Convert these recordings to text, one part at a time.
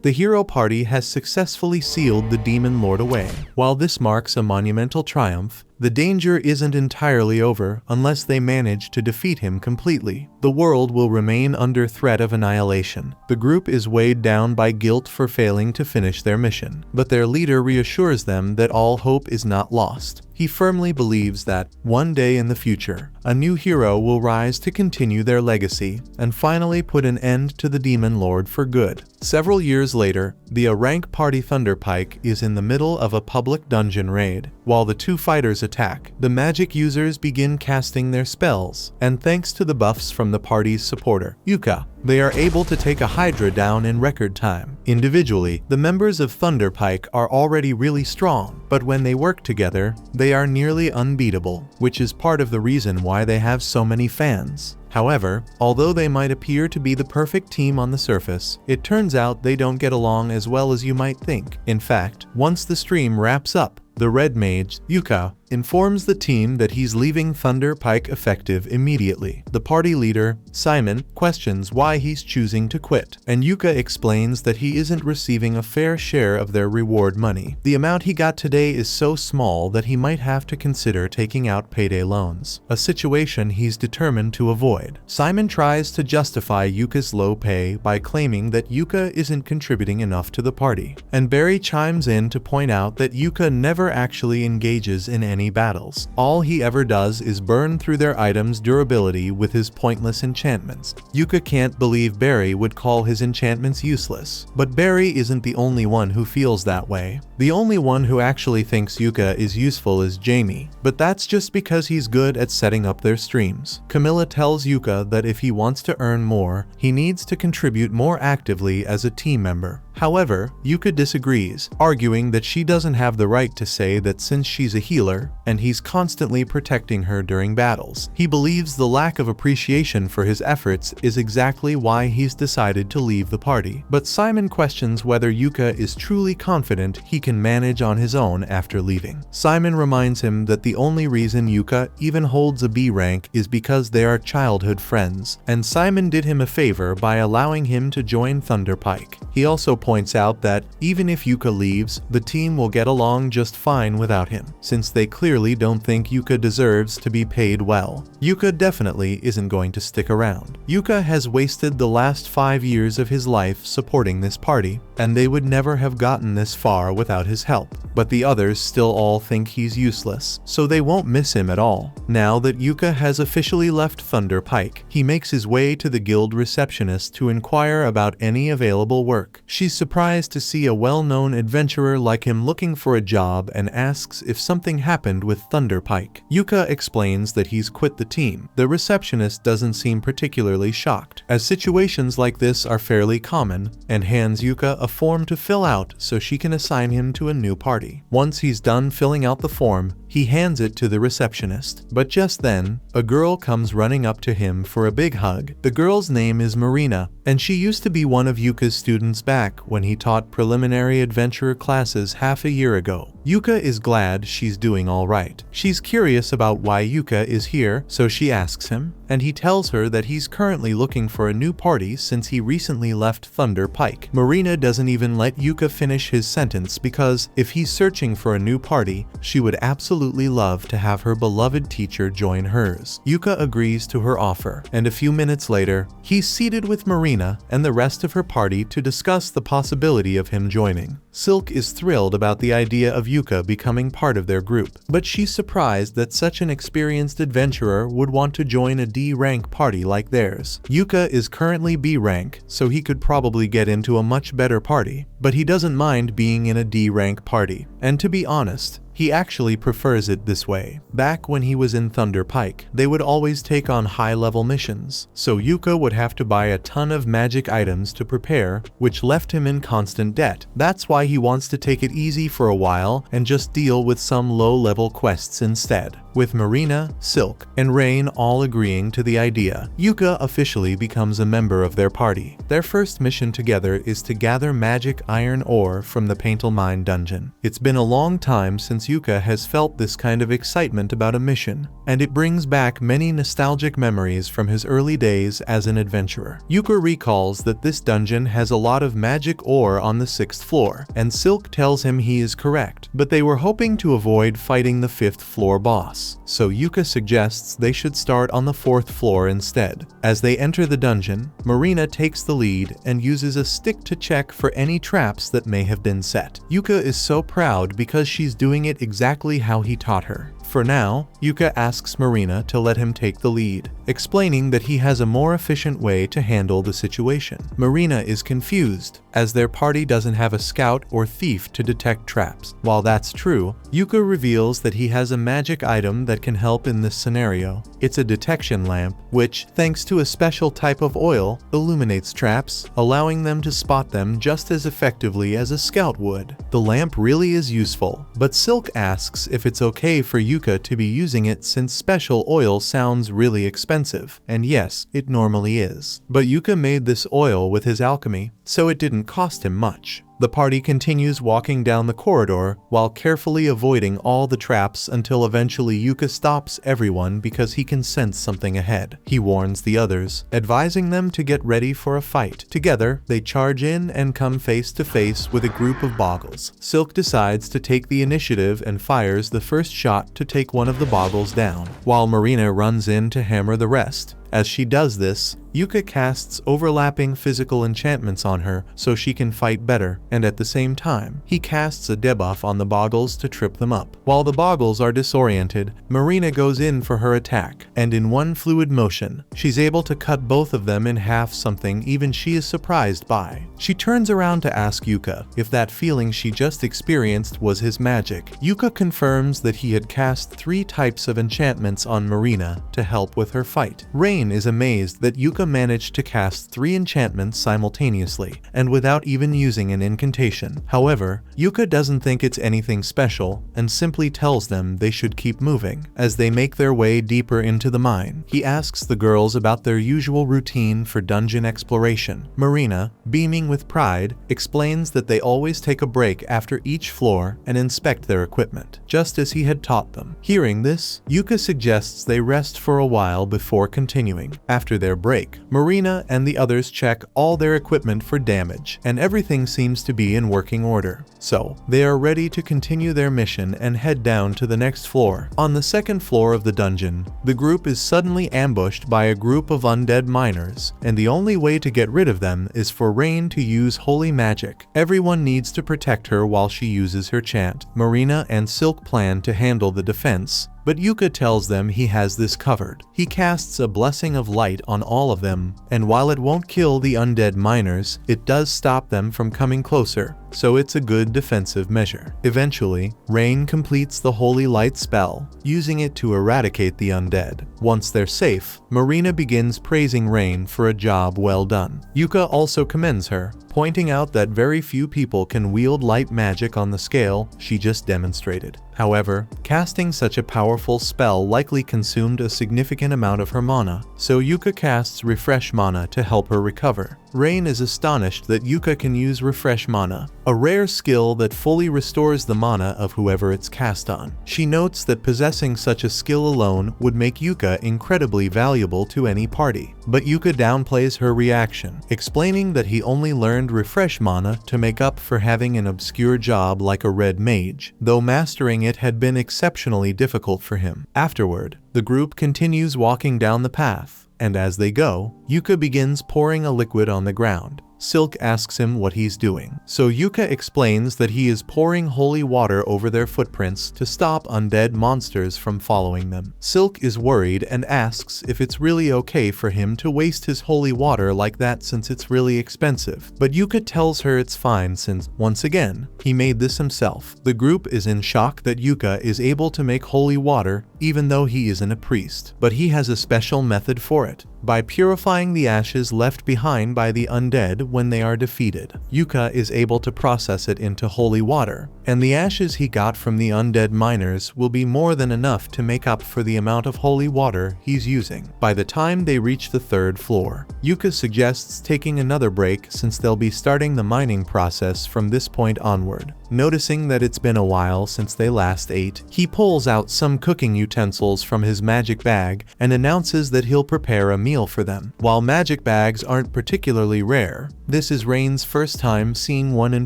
The hero party has successfully sealed the demon lord away. While this marks a monumental triumph, the danger isn't entirely over unless they manage to defeat him completely. The world will remain under threat of annihilation. The group is weighed down by guilt for failing to finish their mission, but their leader reassures them that all hope is not lost. He firmly believes that, one day in the future, a new hero will rise to continue their legacy and finally put an end to the Demon Lord for good. Several years later, the A-rank party Thunderpike is in the middle of a public dungeon raid. While the two fighters attack, the magic users begin casting their spells, and thanks to the buffs from the party's supporter, Yuka, they are able to take a Hydra down in record time. Individually, the members of Thunderpike are already really strong, but when they work together, they are nearly unbeatable, which is part of the reason why they have so many fans. However, although they might appear to be the perfect team on the surface, it turns out they don't get along as well as you might think. In fact, once the stream wraps up, the red mage, Yuka, informs the team that he's leaving Thunderpike effective immediately. The party leader, Simon, questions why he's choosing to quit, and Yuka explains that he isn't receiving a fair share of their reward money. The amount he got today is so small that he might have to consider taking out payday loans, a situation he's determined to avoid. Simon tries to justify Yuka's low pay by claiming that Yuka isn't contributing enough to the party, and Barry chimes in to point out that Yuka never actually engages in any battles. All he ever does is burn through their items' durability with his pointless enchantments. Yuka can't believe Barry would call his enchantments useless. But Barry isn't the only one who feels that way. The only one who actually thinks Yuka is useful is Jamie, but that's just because he's good at setting up their streams. Camilla tells Yuka that if he wants to earn more, he needs to contribute more actively as a team member. However, Yuka disagrees, arguing that she doesn't have the right to say that since she's a healer, and he's constantly protecting her during battles. He believes the lack of appreciation for his efforts is exactly why he's decided to leave the party. But Simon questions whether Yuka is truly confident he can manage on his own after leaving. Simon reminds him that the only reason Yuka even holds a B rank is because they are childhood friends, and Simon did him a favor by allowing him to join Thunderpike. He also points out that even if Yuka leaves, the team will get along just fine without him, since they clearly don't think Yuka deserves to be paid well. Yuka definitely isn't going to stick around. Yuka has wasted the last 5 years of his life supporting this party, and they would never have gotten this far without his help. But the others still all think he's useless, so they won't miss him at all. Now that Yuka has officially left Thunderpike, he makes his way to the guild receptionist to inquire about any available work. She's surprised to see a well-known adventurer like him looking for a job and asks if something happened with Thunderpike. Yuka explains that he's quit the team. The receptionist doesn't seem particularly shocked, as situations like this are fairly common, and hands Yuka a form to fill out so she can assign him to a new party. Once he's done filling out the form, he hands it to the receptionist. But just then, a girl comes running up to him for a big hug. The girl's name is Marina, and she used to be one of Yuka's students back when he taught preliminary adventurer classes half a year ago. Yuka is glad she's doing all right. She's curious about why Yuka is here, so she asks him, and he tells her that he's currently looking for a new party since he recently left Thunderpike. Marina doesn't even let Yuka finish his sentence because if he's searching for a new party, she would absolutely love to have her beloved teacher join hers. Yuka agrees to her offer, and a few minutes later, he's seated with Marina and the rest of her party to discuss the possibility of him joining. Silk is thrilled about the idea of Yuka becoming part of their group, but she's surprised that such an experienced adventurer would want to join a D-rank party like theirs. Yuka is currently B rank, so he could probably get into a much better party, but he doesn't mind being in a D-rank party, and to be honest, he actually prefers it this way. Back when he was in Thunderpike, they would always take on high-level missions, so Yuka would have to buy a ton of magic items to prepare, which left him in constant debt. That's why he wants to take it easy for a while and just deal with some low-level quests instead. with Marina, Silk, and Rain all agreeing to the idea. Yuka officially becomes a member of their party. Their first mission together is to gather magic iron ore from the Paintal Mine dungeon. It's been a long time since Yuka has felt this kind of excitement about a mission, and it brings back many nostalgic memories from his early days as an adventurer. Yuka recalls that this dungeon has a lot of magic ore on the 6th floor, and Silk tells him he is correct, but they were hoping to avoid fighting the 5th floor boss, so Yuka suggests they should start on the 4th floor instead. As they enter the dungeon, Marina takes the lead and uses a stick to check for any traps that may have been set. Yuka is so proud because she's doing it exactly how he taught her. For now, Yuka asks Marina to let him take the lead, explaining that he has a more efficient way to handle the situation. Marina is confused, as their party doesn't have a scout or thief to detect traps. While that's true, Yuka reveals that he has a magic item that can help in this scenario. It's a detection lamp, which, thanks to a special type of oil, illuminates traps, allowing them to spot them just as effectively as a scout would. The lamp really is useful, but Silk asks if it's okay for Yuka to be using it since special oil sounds really expensive, and yes, it normally is. But Yuka made this oil with his alchemy, so it didn't cost him much. The party continues walking down the corridor while carefully avoiding all the traps until eventually Yuka stops everyone because he can sense something ahead. He warns the others, advising them to get ready for a fight. Together, they charge in and come face to face with a group of boggles. Silk decides to take the initiative and fires the first shot to take one of the boggles down, while Marina runs in to hammer the rest. As she does this, Yuka casts overlapping physical enchantments on her so she can fight better, and at the same time, he casts a debuff on the boggles to trip them up. While the boggles are disoriented, Marina goes in for her attack, and in one fluid motion, she's able to cut both of them in half, something even she is surprised by. She turns around to ask Yuka if that feeling she just experienced was his magic. Yuka confirms that he had cast 3 types of enchantments on Marina to help with her fight. Rain is amazed that Yuka managed to cast 3 enchantments simultaneously, and without even using an incantation. However, Yuka doesn't think it's anything special, and simply tells them they should keep moving. As they make their way deeper into the mine, he asks the girls about their usual routine for dungeon exploration. Marina, beaming with pride, explains that they always take a break after each floor and inspect their equipment, just as he had taught them. Hearing this, Yuka suggests they rest for a while before continuing. After their break, Marina and the others check all their equipment for damage, and everything seems to be in working order. So, they are ready to continue their mission and head down to the next floor. On the 2nd floor of the dungeon, the group is suddenly ambushed by a group of undead miners, and the only way to get rid of them is for Rain to use holy magic. Everyone needs to protect her while she uses her chant. Marina and Silk plan to handle the defense, but Yuka tells them he has this covered. He casts a blessing of light on all of them, and while it won't kill the undead miners, it does stop them from coming closer, so it's a good defensive measure. Eventually, Rain completes the holy light spell, using it to eradicate the undead. Once they're safe, Marina begins praising Rain for a job well done. Yuka also commends her, pointing out that very few people can wield light magic on the scale she just demonstrated. However, casting such a powerful spell likely consumed a significant amount of her mana, so Yuka casts Refresh Mana to help her recover. Rain is astonished that Yuka can use Refresh Mana, a rare skill that fully restores the mana of whoever it's cast on. She notes that possessing such a skill alone would make Yuka incredibly valuable to any party, but Yuka downplays her reaction, explaining that he only learned Refresh Mana to make up for having an obscure job like a red mage, though mastering it had been exceptionally difficult for him. Afterward, the group continues walking down the path, and as they go, Yuka begins pouring a liquid on the ground. Silk asks him what he's doing, so Yuka explains that he is pouring holy water over their footprints to stop undead monsters from following them. Silk is worried and asks if it's really okay for him to waste his holy water like that since it's really expensive, but Yuka tells her it's fine since, once again, he made this himself. The group is in shock that Yuka is able to make holy water even though he isn't a priest, but he has a special method for it. by purifying the ashes left behind by the undead when they are defeated. Yuka is able to process it into holy water, and the ashes he got from the undead miners will be more than enough to make up for the amount of holy water he's using. By the time they reach the 3rd floor, Yuka suggests taking another break since they'll be starting the mining process from this point onward. Noticing that it's been a while since they last ate, he pulls out some cooking utensils from his magic bag and announces that he'll prepare a meal for them. While magic bags aren't particularly rare, this is Rain's first time seeing one in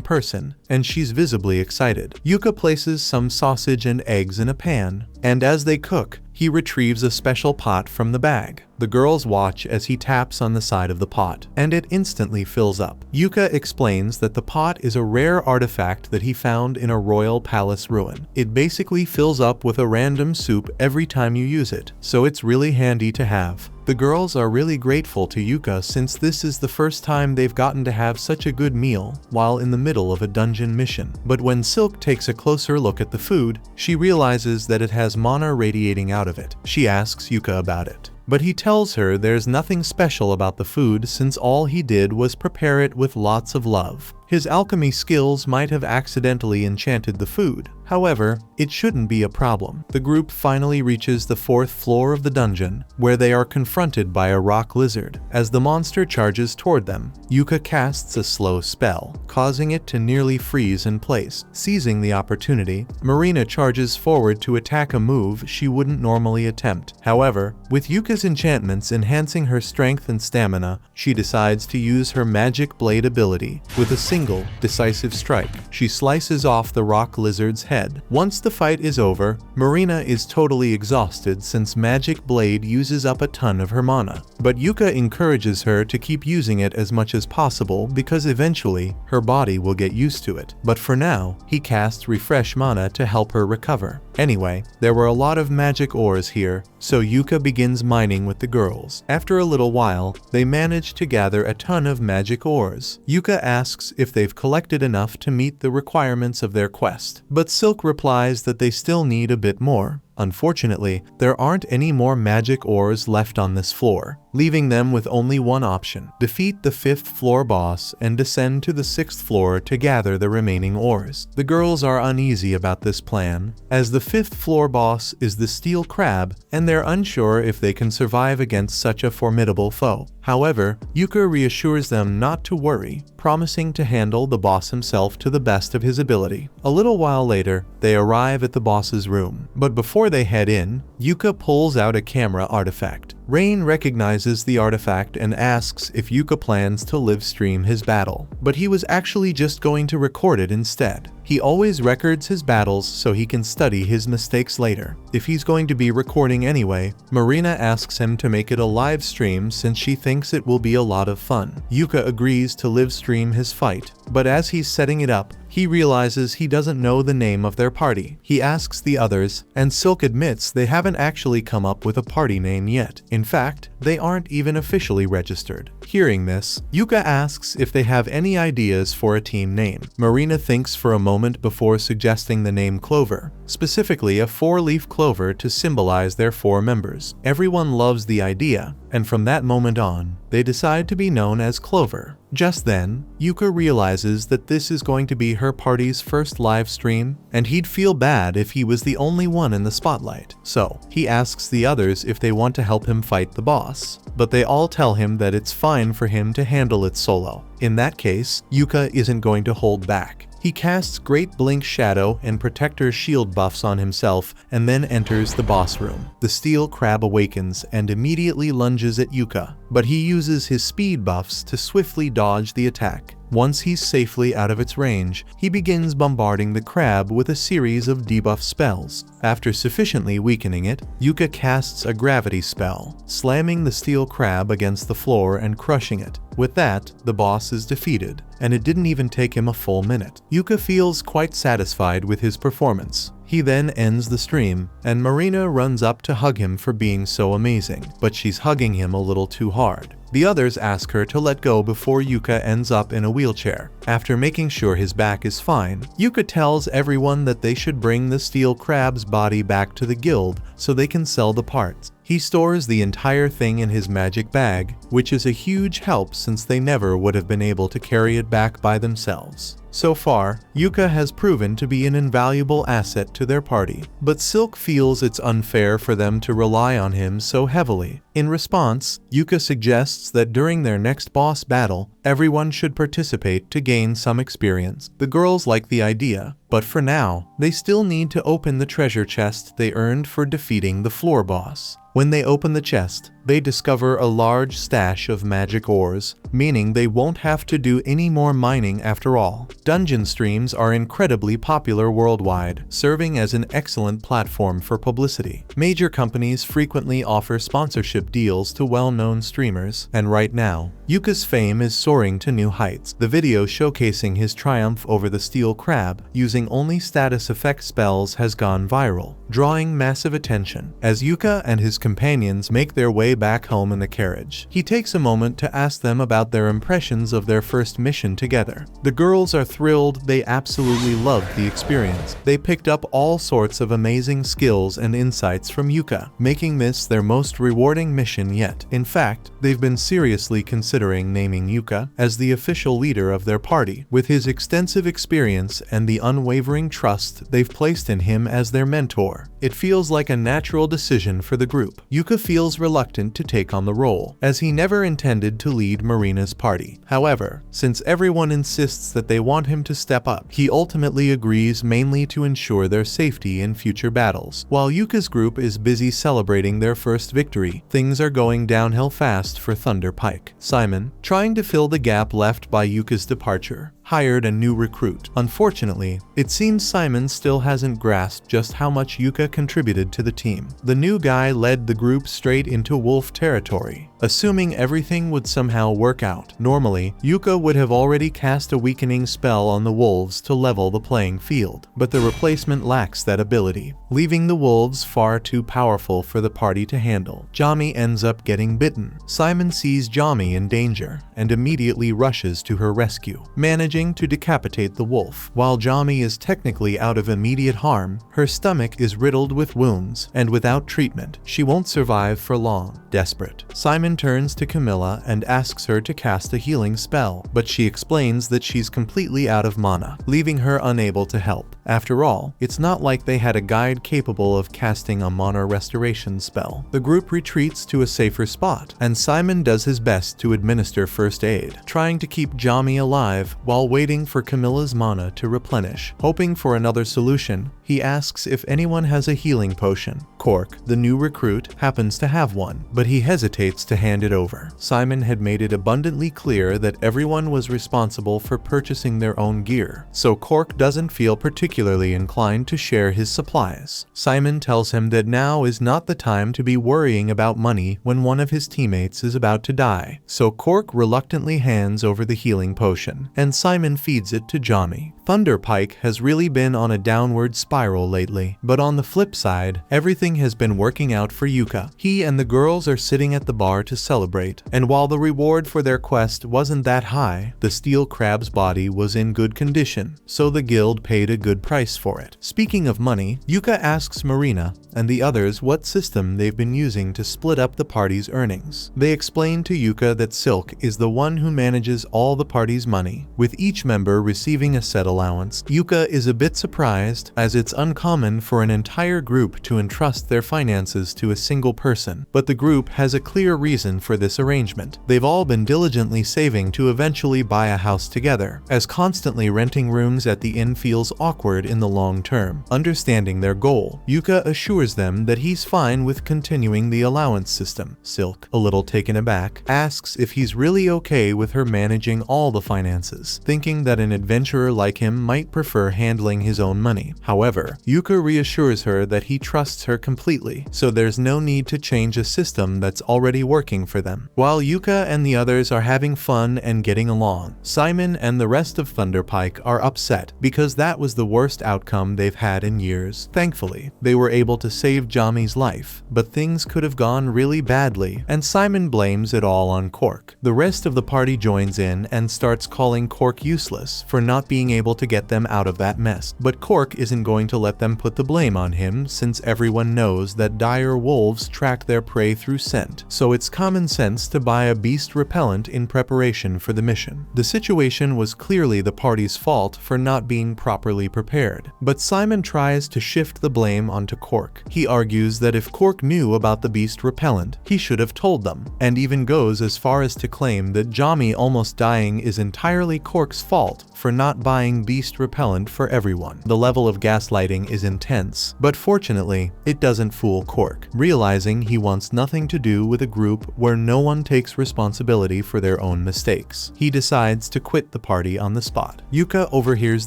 person, and she's visibly excited. Yuka places some sausage and eggs in a pan, and as they cook, he retrieves a special pot from the bag. The girls watch as he taps on the side of the pot, and it instantly fills up. Yuka explains that the pot is a rare artifact that he found in a royal palace ruin. It basically fills up with a random soup every time you use it, so it's really handy to have. The girls are really grateful to Yuka since this is the first time they've gotten to have such a good meal while in the middle of a dungeon mission. But when Silk takes a closer look at the food, she realizes that it has mana radiating out of it. She asks Yuka about it, but he tells her there's nothing special about the food since all he did was prepare it with lots of love. His alchemy skills might have accidentally enchanted the food. However, it shouldn't be a problem. The group finally reaches the 4th floor of the dungeon, where they are confronted by a rock lizard. As the monster charges toward them, Yuka casts a slow spell, causing it to nearly freeze in place. Seizing the opportunity, Marina charges forward to attack a move she wouldn't normally attempt. However, with Yuka's enchantments enhancing her strength and stamina, she decides to use her magic blade ability. With a single, decisive strike, she slices off the rock lizard's head. Once the fight is over, Marina is totally exhausted since Magic Blade uses up a ton of her mana. But Yuka encourages her to keep using it as much as possible because eventually her body will get used to it. But for now, he casts Refresh Mana to help her recover. Anyway, there were a lot of magic ores here, so Yuka begins mining with the girls. After a little while, they manage to gather a ton of magic ores. Yuka asks if they've collected enough to meet the requirements of their quest, but Silk replies that they still need a bit more. Unfortunately, there aren't any more magic ores left on this floor, leaving them with only one option: defeat the 5th floor boss and descend to the 6th floor to gather the remaining ores. The girls are uneasy about this plan, as the 5th floor boss is the steel crab, and they're unsure if they can survive against such a formidable foe. However, Yuka reassures them not to worry, promising to handle the boss himself to the best of his ability. A little while later, they arrive at the boss's room, but before they head in, Yuka pulls out a camera artifact. Rain recognizes the artifact and asks if Yuka plans to live stream his battle, but he was actually just going to record it instead. He always records his battles so he can study his mistakes later. If he's going to be recording anyway, Marina asks him to make it a live stream since she thinks it will be a lot of fun. Yuka agrees to live stream his fight, but as he's setting it up, he realizes he doesn't know the name of their party. He asks the others, and Silk admits they haven't actually come up with a party name yet. In fact, they aren't even officially registered. Hearing this, Yuka asks if they have any ideas for a team name. Marina thinks for a moment before suggesting the name Clover, specifically a 4-leaf clover to symbolize their 4 members. Everyone loves the idea, and from that moment on, they decide to be known as Clover. Just then, Yuka realizes that this is going to be her party's first live stream, and he'd feel bad if he was the only one in the spotlight. So, he asks the others if they want to help him fight the boss, but they all tell him that it's fine for him to handle it solo. In that case, Yuka isn't going to hold back. He casts Great Blink Shadow and Protector Shield buffs on himself and then enters the boss room. The steel crab awakens and immediately lunges at Yuka, but he uses his speed buffs to swiftly dodge the attack. Once he's safely out of its range, he begins bombarding the crab with a series of debuff spells. After sufficiently weakening it, Yuka casts a gravity spell, slamming the steel crab against the floor and crushing it. With that, the boss is defeated, and it didn't even take him a full minute. Yuka feels quite satisfied with his performance. He then ends the stream, and Marina runs up to hug him for being so amazing, but she's hugging him a little too hard. The others ask her to let go before Yuka ends up in a wheelchair. After making sure his back is fine, Yuka tells everyone that they should bring the steel crab's body back to the guild so they can sell the parts. He stores the entire thing in his magic bag, which is a huge help since they never would have been able to carry it back by themselves. So far, Yuka has proven to be an invaluable asset to their party, but Silk feels it's unfair for them to rely on him so heavily. In response, Yuka suggests that during their next boss battle, everyone should participate to gain some experience. The girls like the idea, but for now, they still need to open the treasure chest they earned for defeating the floor boss. When they open the chest, they discover a large stash of magic ores, meaning they won't have to do any more mining after all. Dungeon streams are incredibly popular worldwide, serving as an excellent platform for publicity. Major companies frequently offer sponsorship deals to well-known streamers, and right now, Yuka's fame is soaring to new heights. The video showcasing his triumph over the steel crab, using only status effect spells, has gone viral, drawing massive attention. As Yuka and his companions make their way back home in the carriage, he takes a moment to ask them about their impressions of their first mission together. The girls are thrilled. They absolutely loved the experience. They picked up all sorts of amazing skills and insights from Yuka, making this their most rewarding mission yet. In fact, they've been seriously considering naming Yuka as the official leader of their party. With his extensive experience and the unwavering trust they've placed in him as their mentor, it feels like a natural decision for the group. Yuka feels reluctant to take on the role, as he never intended to lead Marina's party. However, since everyone insists that they want him to step up, he ultimately agrees, mainly to ensure their safety in future battles. While Yuka's group is busy celebrating their first victory, things are going downhill fast for Thunder Pike. Simon, trying to fill the gap left by Yuka's departure, hired a new recruit. Unfortunately, it seems Simon still hasn't grasped just how much Yuka contributed to the team. The new guy led the group straight into wolf territory, assuming everything would somehow work out. Normally, Yuka would have already cast a weakening spell on the wolves to level the playing field, but the replacement lacks that ability, leaving the wolves far too powerful for the party to handle. Jami ends up getting bitten. Simon sees Jami in danger and immediately rushes to her rescue, managing to decapitate the wolf. While Jami is technically out of immediate harm, her stomach is riddled with wounds, and without treatment, she won't survive for long. Desperate, Simon turns to Camilla and asks her to cast a healing spell, but she explains that she's completely out of mana, leaving her unable to help. After all, it's not like they had a guide capable of casting a mana restoration spell. The group retreats to a safer spot, and Simon does his best to administer first aid, trying to keep Jami alive while waiting for Camilla's mana to replenish. Hoping for another solution, he asks if anyone has a healing potion. Cork, the new recruit, happens to have one, but he hesitates to hand it over. Simon had made it abundantly clear that everyone was responsible for purchasing their own gear, so Cork doesn't feel particularly inclined to share his supplies. Simon tells him that now is not the time to be worrying about money when one of his teammates is about to die, so Cork reluctantly hands over the healing potion, and Simon feeds it to Jami. Thunder Pike has really been on a downward spiral lately, but on the flip side, everything has been working out for Yuka. He and the girls are sitting at the bar to celebrate, and while the reward for their quest wasn't that high, the steel crab's body was in good condition, so the guild paid a good price for it. Speaking of money, Yuka asks Marina and the others what system they've been using to split up the party's earnings. They explain to Yuka that Silk is the one who manages all the party's money, with each member receiving a set allowance. Yuka is a bit surprised, as it's uncommon for an entire group to entrust their finances to a single person, but the group has a clear reason for this arrangement. They've all been diligently saving to eventually buy a house together, as constantly renting rooms at the inn feels awkward in the long term. Understanding their goal, Yuka assures them that he's fine with continuing the allowance system. Silk, a little taken aback, asks if he's really okay with her managing all the finances, thinking that an adventurer like him might prefer handling his own money. However, Yuka reassures her that he trusts her completely, so there's no need to change a system that's already working for them. While Yuka and the others are having fun and getting along, Simon and the rest of Thunder Pike are upset because that was the worst outcome they've had in years. Thankfully, they were able to save Jami's life, but things could have gone really badly, and Simon blames it all on Cork. The rest of the party joins in and starts calling Cork useless for not being able able to get them out of that mess. But Cork isn't going to let them put the blame on him, since everyone knows that dire wolves track their prey through scent, so it's common sense to buy a beast repellent in preparation for the mission. The situation was clearly the party's fault for not being properly prepared, but Simon tries to shift the blame onto Cork. He argues that if Cork knew about the beast repellent, he should have told them, and even goes as far as to claim that Jami almost dying is entirely Cork's fault for not buying beast repellent for everyone. The level of gaslighting is intense, but fortunately, it doesn't fool Cork. Realizing he wants nothing to do with a group where no one takes responsibility for their own mistakes, he decides to quit the party on the spot. Yuka overhears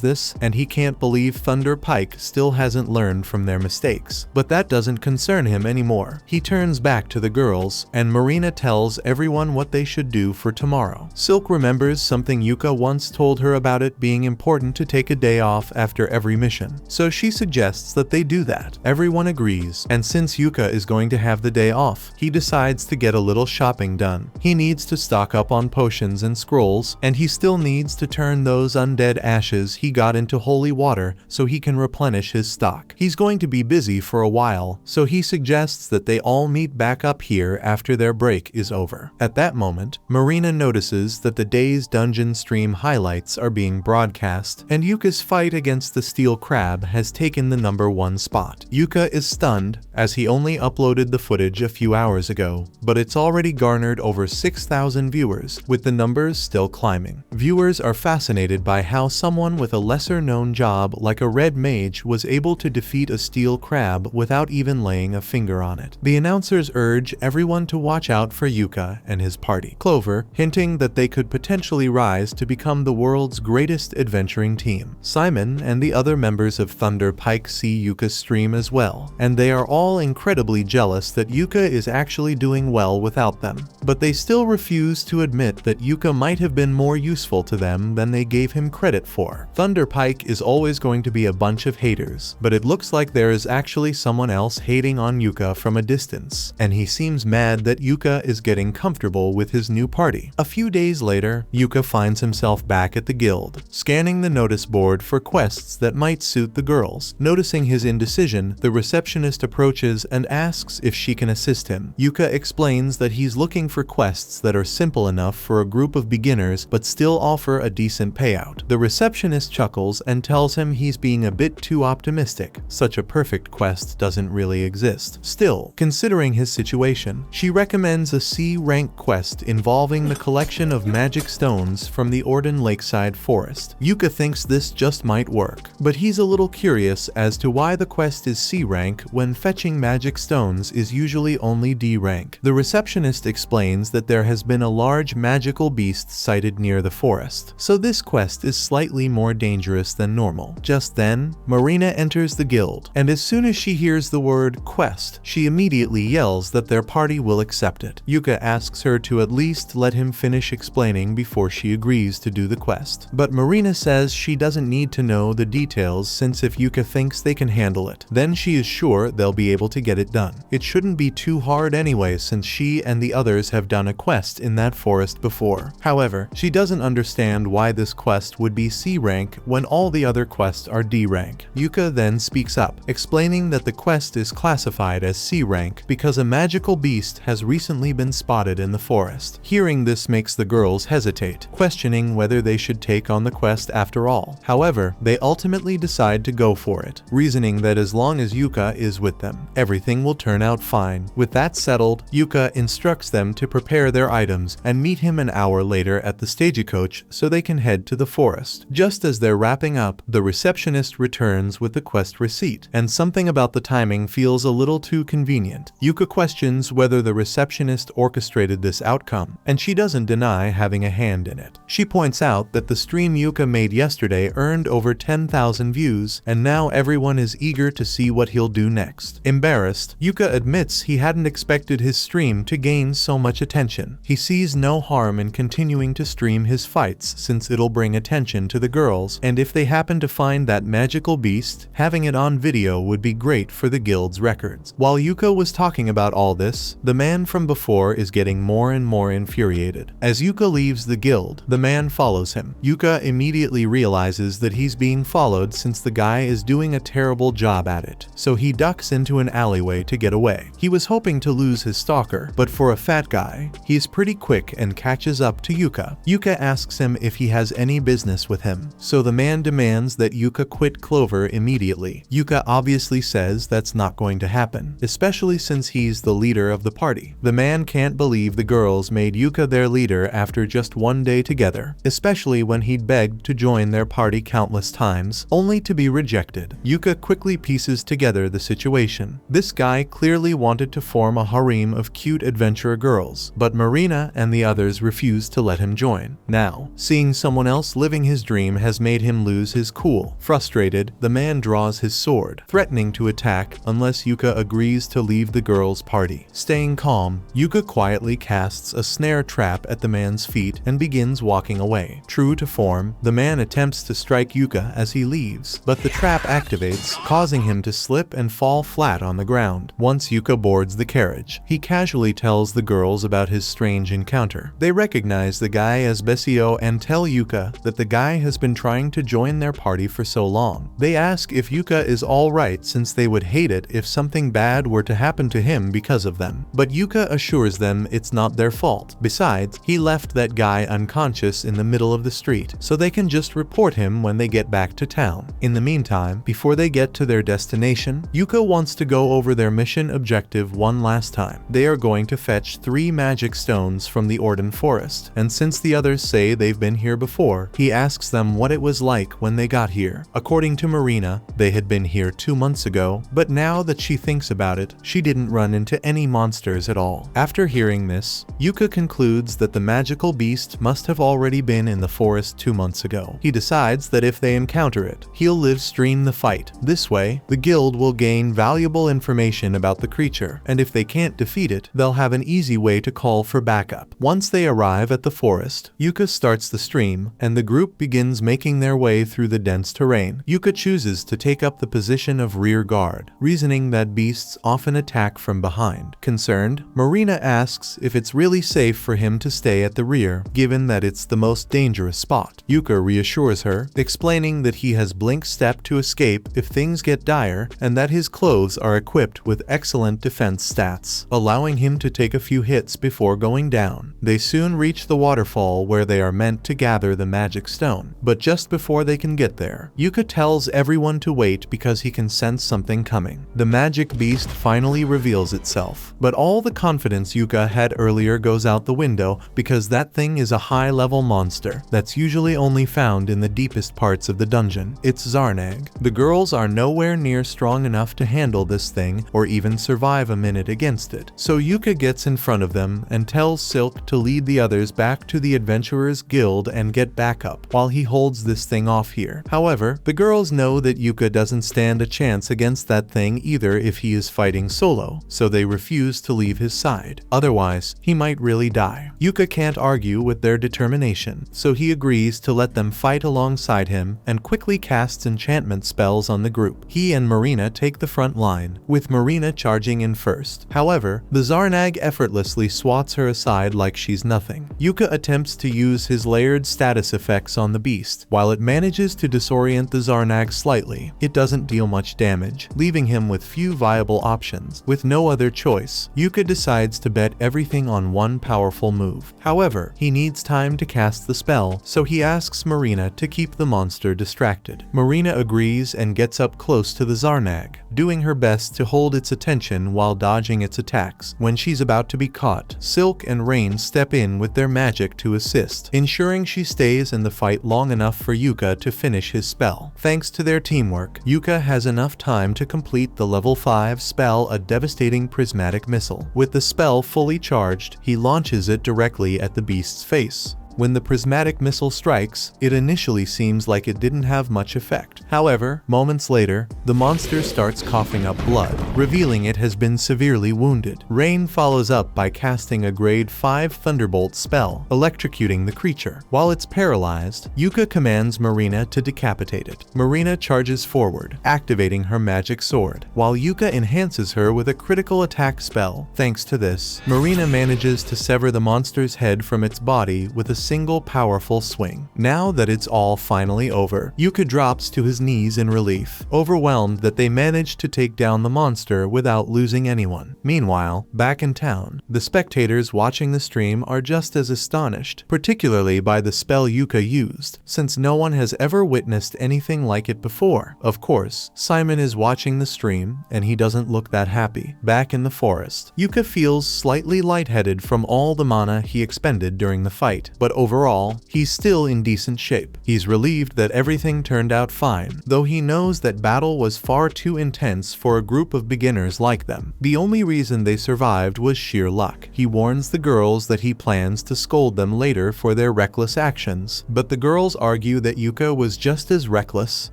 this, and he can't believe Thunder Pike still hasn't learned from their mistakes, but that doesn't concern him anymore. He turns back to the girls, and Marina tells everyone what they should do for tomorrow. Silk remembers something Yuka once told her about it being important to take a day off after every mission, so she suggests that they do that. Everyone agrees, and since Yuka is going to have the day off, he decides to get a little shopping done. He needs to stock up on potions and scrolls, and he still needs to turn those undead ashes he got into holy water so he can replenish his stock. He's going to be busy for a while, so he suggests that they all meet back up here after their break is over. At that moment, Marina notices that the day's dungeon stream highlights are being broadcast, and Yuka's fight against the steel crab has taken the #1 spot. Yuka is stunned, as he only uploaded the footage a few hours ago, but it's already garnered over 6,000 viewers, with the numbers still climbing. Viewers are fascinated by how someone with a lesser-known job like a red mage was able to defeat a steel crab without even laying a finger on it. The announcers urge everyone to watch out for Yuka and his party. Clover, hinting that they could potentially rise to become the world's greatest adventuring team. Simon and the other members of Thunder Pike see Yuka's stream as well, and they are all incredibly jealous that Yuka is actually doing well without them. But they still refuse to admit that Yuka might have been more useful to them than they gave him credit for. Thunder Pike is always going to be a bunch of haters, but it looks like there is actually someone else hating on Yuka from a distance, and he seems mad that Yuka is getting comfortable with his new party. A few days later, Yuka finds himself back at the guild, scanning the notice board for quests that might suit the girls. Noticing his indecision, the receptionist approaches and asks if she can assist him. Yuka explains that he's looking for quests that are simple enough for a group of beginners but still offer a decent payout. The receptionist chuckles and tells him he's being a bit too optimistic. Such a perfect quest doesn't really exist. Still, considering his situation, she recommends a C-rank quest involving the collection of magic stones from the Orden Lakeside Forest. Yuka thinks this just might work, but he's a little curious as to why the quest is C-rank when fetching magic stones is usually only D-rank. The receptionist explains that there has been a large magical beast sighted near the forest, so this quest is slightly more dangerous than normal. Just then, Marina enters the guild, and as soon as she hears the word quest, she immediately yells that their party will accept it. Yuka asks her to at least let him finish explaining before she agrees to do the quest, but Marina says she doesn't need to know the details since if Yuka thinks they can handle it, then she is sure they'll be able to get it done. It shouldn't be too hard anyway since she and the others have done a quest in that forest before. However, she doesn't understand why this quest would be C rank when all the other quests are D rank. Yuka then speaks up, explaining that the quest is classified as C rank because a magical beast has recently been spotted in the forest. Hearing this makes the girls hesitate, questioning whether they should take on the quest after all. However, they ultimately decide to go for it, reasoning that as long as Yuka is with them, everything will turn out fine. With that settled, Yuka instructs them to prepare their items and meet him an hour later at the stagecoach so they can head to the forest. Just as they're wrapping up, the receptionist returns with the quest receipt, and something about the timing feels a little too convenient. Yuka questions whether the receptionist orchestrated this outcome, and she doesn't deny having a hand in it. She points out that the stream Yuka made yesterday earned over 10,000 views, and now everyone is eager to see what he'll do next. Embarrassed, Yuka admits he hadn't expected his stream to gain so much attention. He sees no harm in continuing to stream his fights since it'll bring attention to the girls, and if they happen to find that magical beast, having it on video would be great for the guild's records. While Yuka was talking about all this, the man from before is getting more and more infuriated. As Yuka leaves the guild, the man follows him. Yuka Yuka immediately realizes that he's being followed since the guy is doing a terrible job at it, so he ducks into an alleyway to get away. He was hoping to lose his stalker, but for a fat guy, he's pretty quick and catches up to Yuka. Yuka asks him if he has any business with him, so the man demands that Yuka quit Clover immediately. Yuka obviously says that's not going to happen, especially since he's the leader of the party. The man can't believe the girls made Yuka their leader after just one day together, especially when he'd begged to join their party countless times, only to be rejected. Yuka quickly pieces together the situation. This guy clearly wanted to form a harem of cute adventurer girls, but Marina and the others refused to let him join. Now, seeing someone else living his dream has made him lose his cool. Frustrated, the man draws his sword, threatening to attack unless Yuka agrees to leave the girls' party. Staying calm, Yuka quietly casts a snare trap at the man's feet and begins walking away. True to form, the man attempts to strike Yuka as he leaves, but the trap activates, causing him to slip and fall flat on the ground. Once Yuka boards the carriage, he casually tells the girls about his strange encounter. They recognize the guy as Besio and tell Yuka that the guy has been trying to join their party for so long. They ask if Yuka is alright since they would hate it if something bad were to happen to him because of them. But Yuka assures them it's not their fault. Besides, he left that guy unconscious in the middle of the street, so they can just report him when they get back to town. In the meantime, before they get to their destination, Yuka wants to go over their mission objective one last time. They are going to fetch 3 magic stones from the Orden Forest, and since the others say they've been here before, he asks them what it was like when they got here. According to Marina, they had been here 2 months ago, but now that she thinks about it, she didn't run into any monsters at all. After hearing this, Yuka concludes that the magical beast must have already been in the forest 2 months ago. He decides that if they encounter it, he'll live stream the fight. This way, the guild will gain valuable information about the creature, and if they can't defeat it, they'll have an easy way to call for backup. Once they arrive at the forest, Yuka starts the stream, and the group begins making their way through the dense terrain. Yuka chooses to take up the position of rear guard, reasoning that beasts often attack from behind. Concerned, Marina asks if it's really safe for him to stay at the rear, given that it's the most dangerous spot. Yuka reassures her, explaining that he has blink step to escape if things get dire, and that his clothes are equipped with excellent defense stats, allowing him to take a few hits before going down. They soon reach the waterfall where they are meant to gather the magic stone, but just before they can get there, Yuka tells everyone to wait because he can sense something coming. The magic beast finally reveals itself, but all the confidence Yuka had earlier goes out the window because that thing is a high-level monster that's usually only found in the deepest parts of the dungeon. It's Zarnag. The girls are nowhere near strong enough to handle this thing or even survive a minute against it, so Yuka gets in front of them and tells Silk to lead the others back to the Adventurers Guild and get backup while he holds this thing off here. However, the girls know that Yuka doesn't stand a chance against that thing either if he is fighting solo, so they refuse to leave his side. Otherwise, he might really die. Yuka can't argue with their determination, so he agrees to let them fight alongside him and quickly casts enchantment spells on the group. He and Marina take the front line, with Marina charging in first. However, the Zarnag effortlessly swats her aside like she's nothing. Yuka attempts to use his layered status effects on the beast. While it manages to disorient the Zarnag slightly, it doesn't deal much damage, leaving him with few viable options. With no other choice, Yuka decides to bet everything on one powerful move. However, he needs time to cast the spell, so he asks Marina to keep the monster distracted. Marina agrees and gets up close to the Zarnag, doing her best to hold its attention while dodging its attacks. When she's about to be caught, Silk and Rain step in with their magic to assist, ensuring she stays in the fight long enough for Yuka to finish his spell. Thanks to their teamwork, Yuka has enough time to complete the level 5 spell, a devastating prismatic missile. With the spell fully charged, he launches it directly at the beast's face. When the prismatic missile strikes, it initially seems like it didn't have much effect. However, moments later, the monster starts coughing up blood, revealing it has been severely wounded. Rain follows up by casting a grade 5 Thunderbolt spell, electrocuting the creature. While it's paralyzed, Yuka commands Marina to decapitate it. Marina charges forward, activating her magic sword, while Yuka enhances her with a critical attack spell. Thanks to this, Marina manages to sever the monster's head from its body with a single powerful swing. Now that it's all finally over, Yuka drops to his knees in relief, overwhelmed that they managed to take down the monster without losing anyone. Meanwhile, back in town, the spectators watching the stream are just as astonished, particularly by the spell Yuka used, since no one has ever witnessed anything like it before. Of course, Simon is watching the stream, and he doesn't look that happy. Back in the forest, Yuka feels slightly lightheaded from all the mana he expended during the fight, but overall, he's still in decent shape. He's relieved that everything turned out fine, though he knows that battle was far too intense for a group of beginners like them. The only reason they survived was sheer luck. He warns the girls that he plans to scold them later for their reckless actions, but the girls argue that Yuka was just as reckless,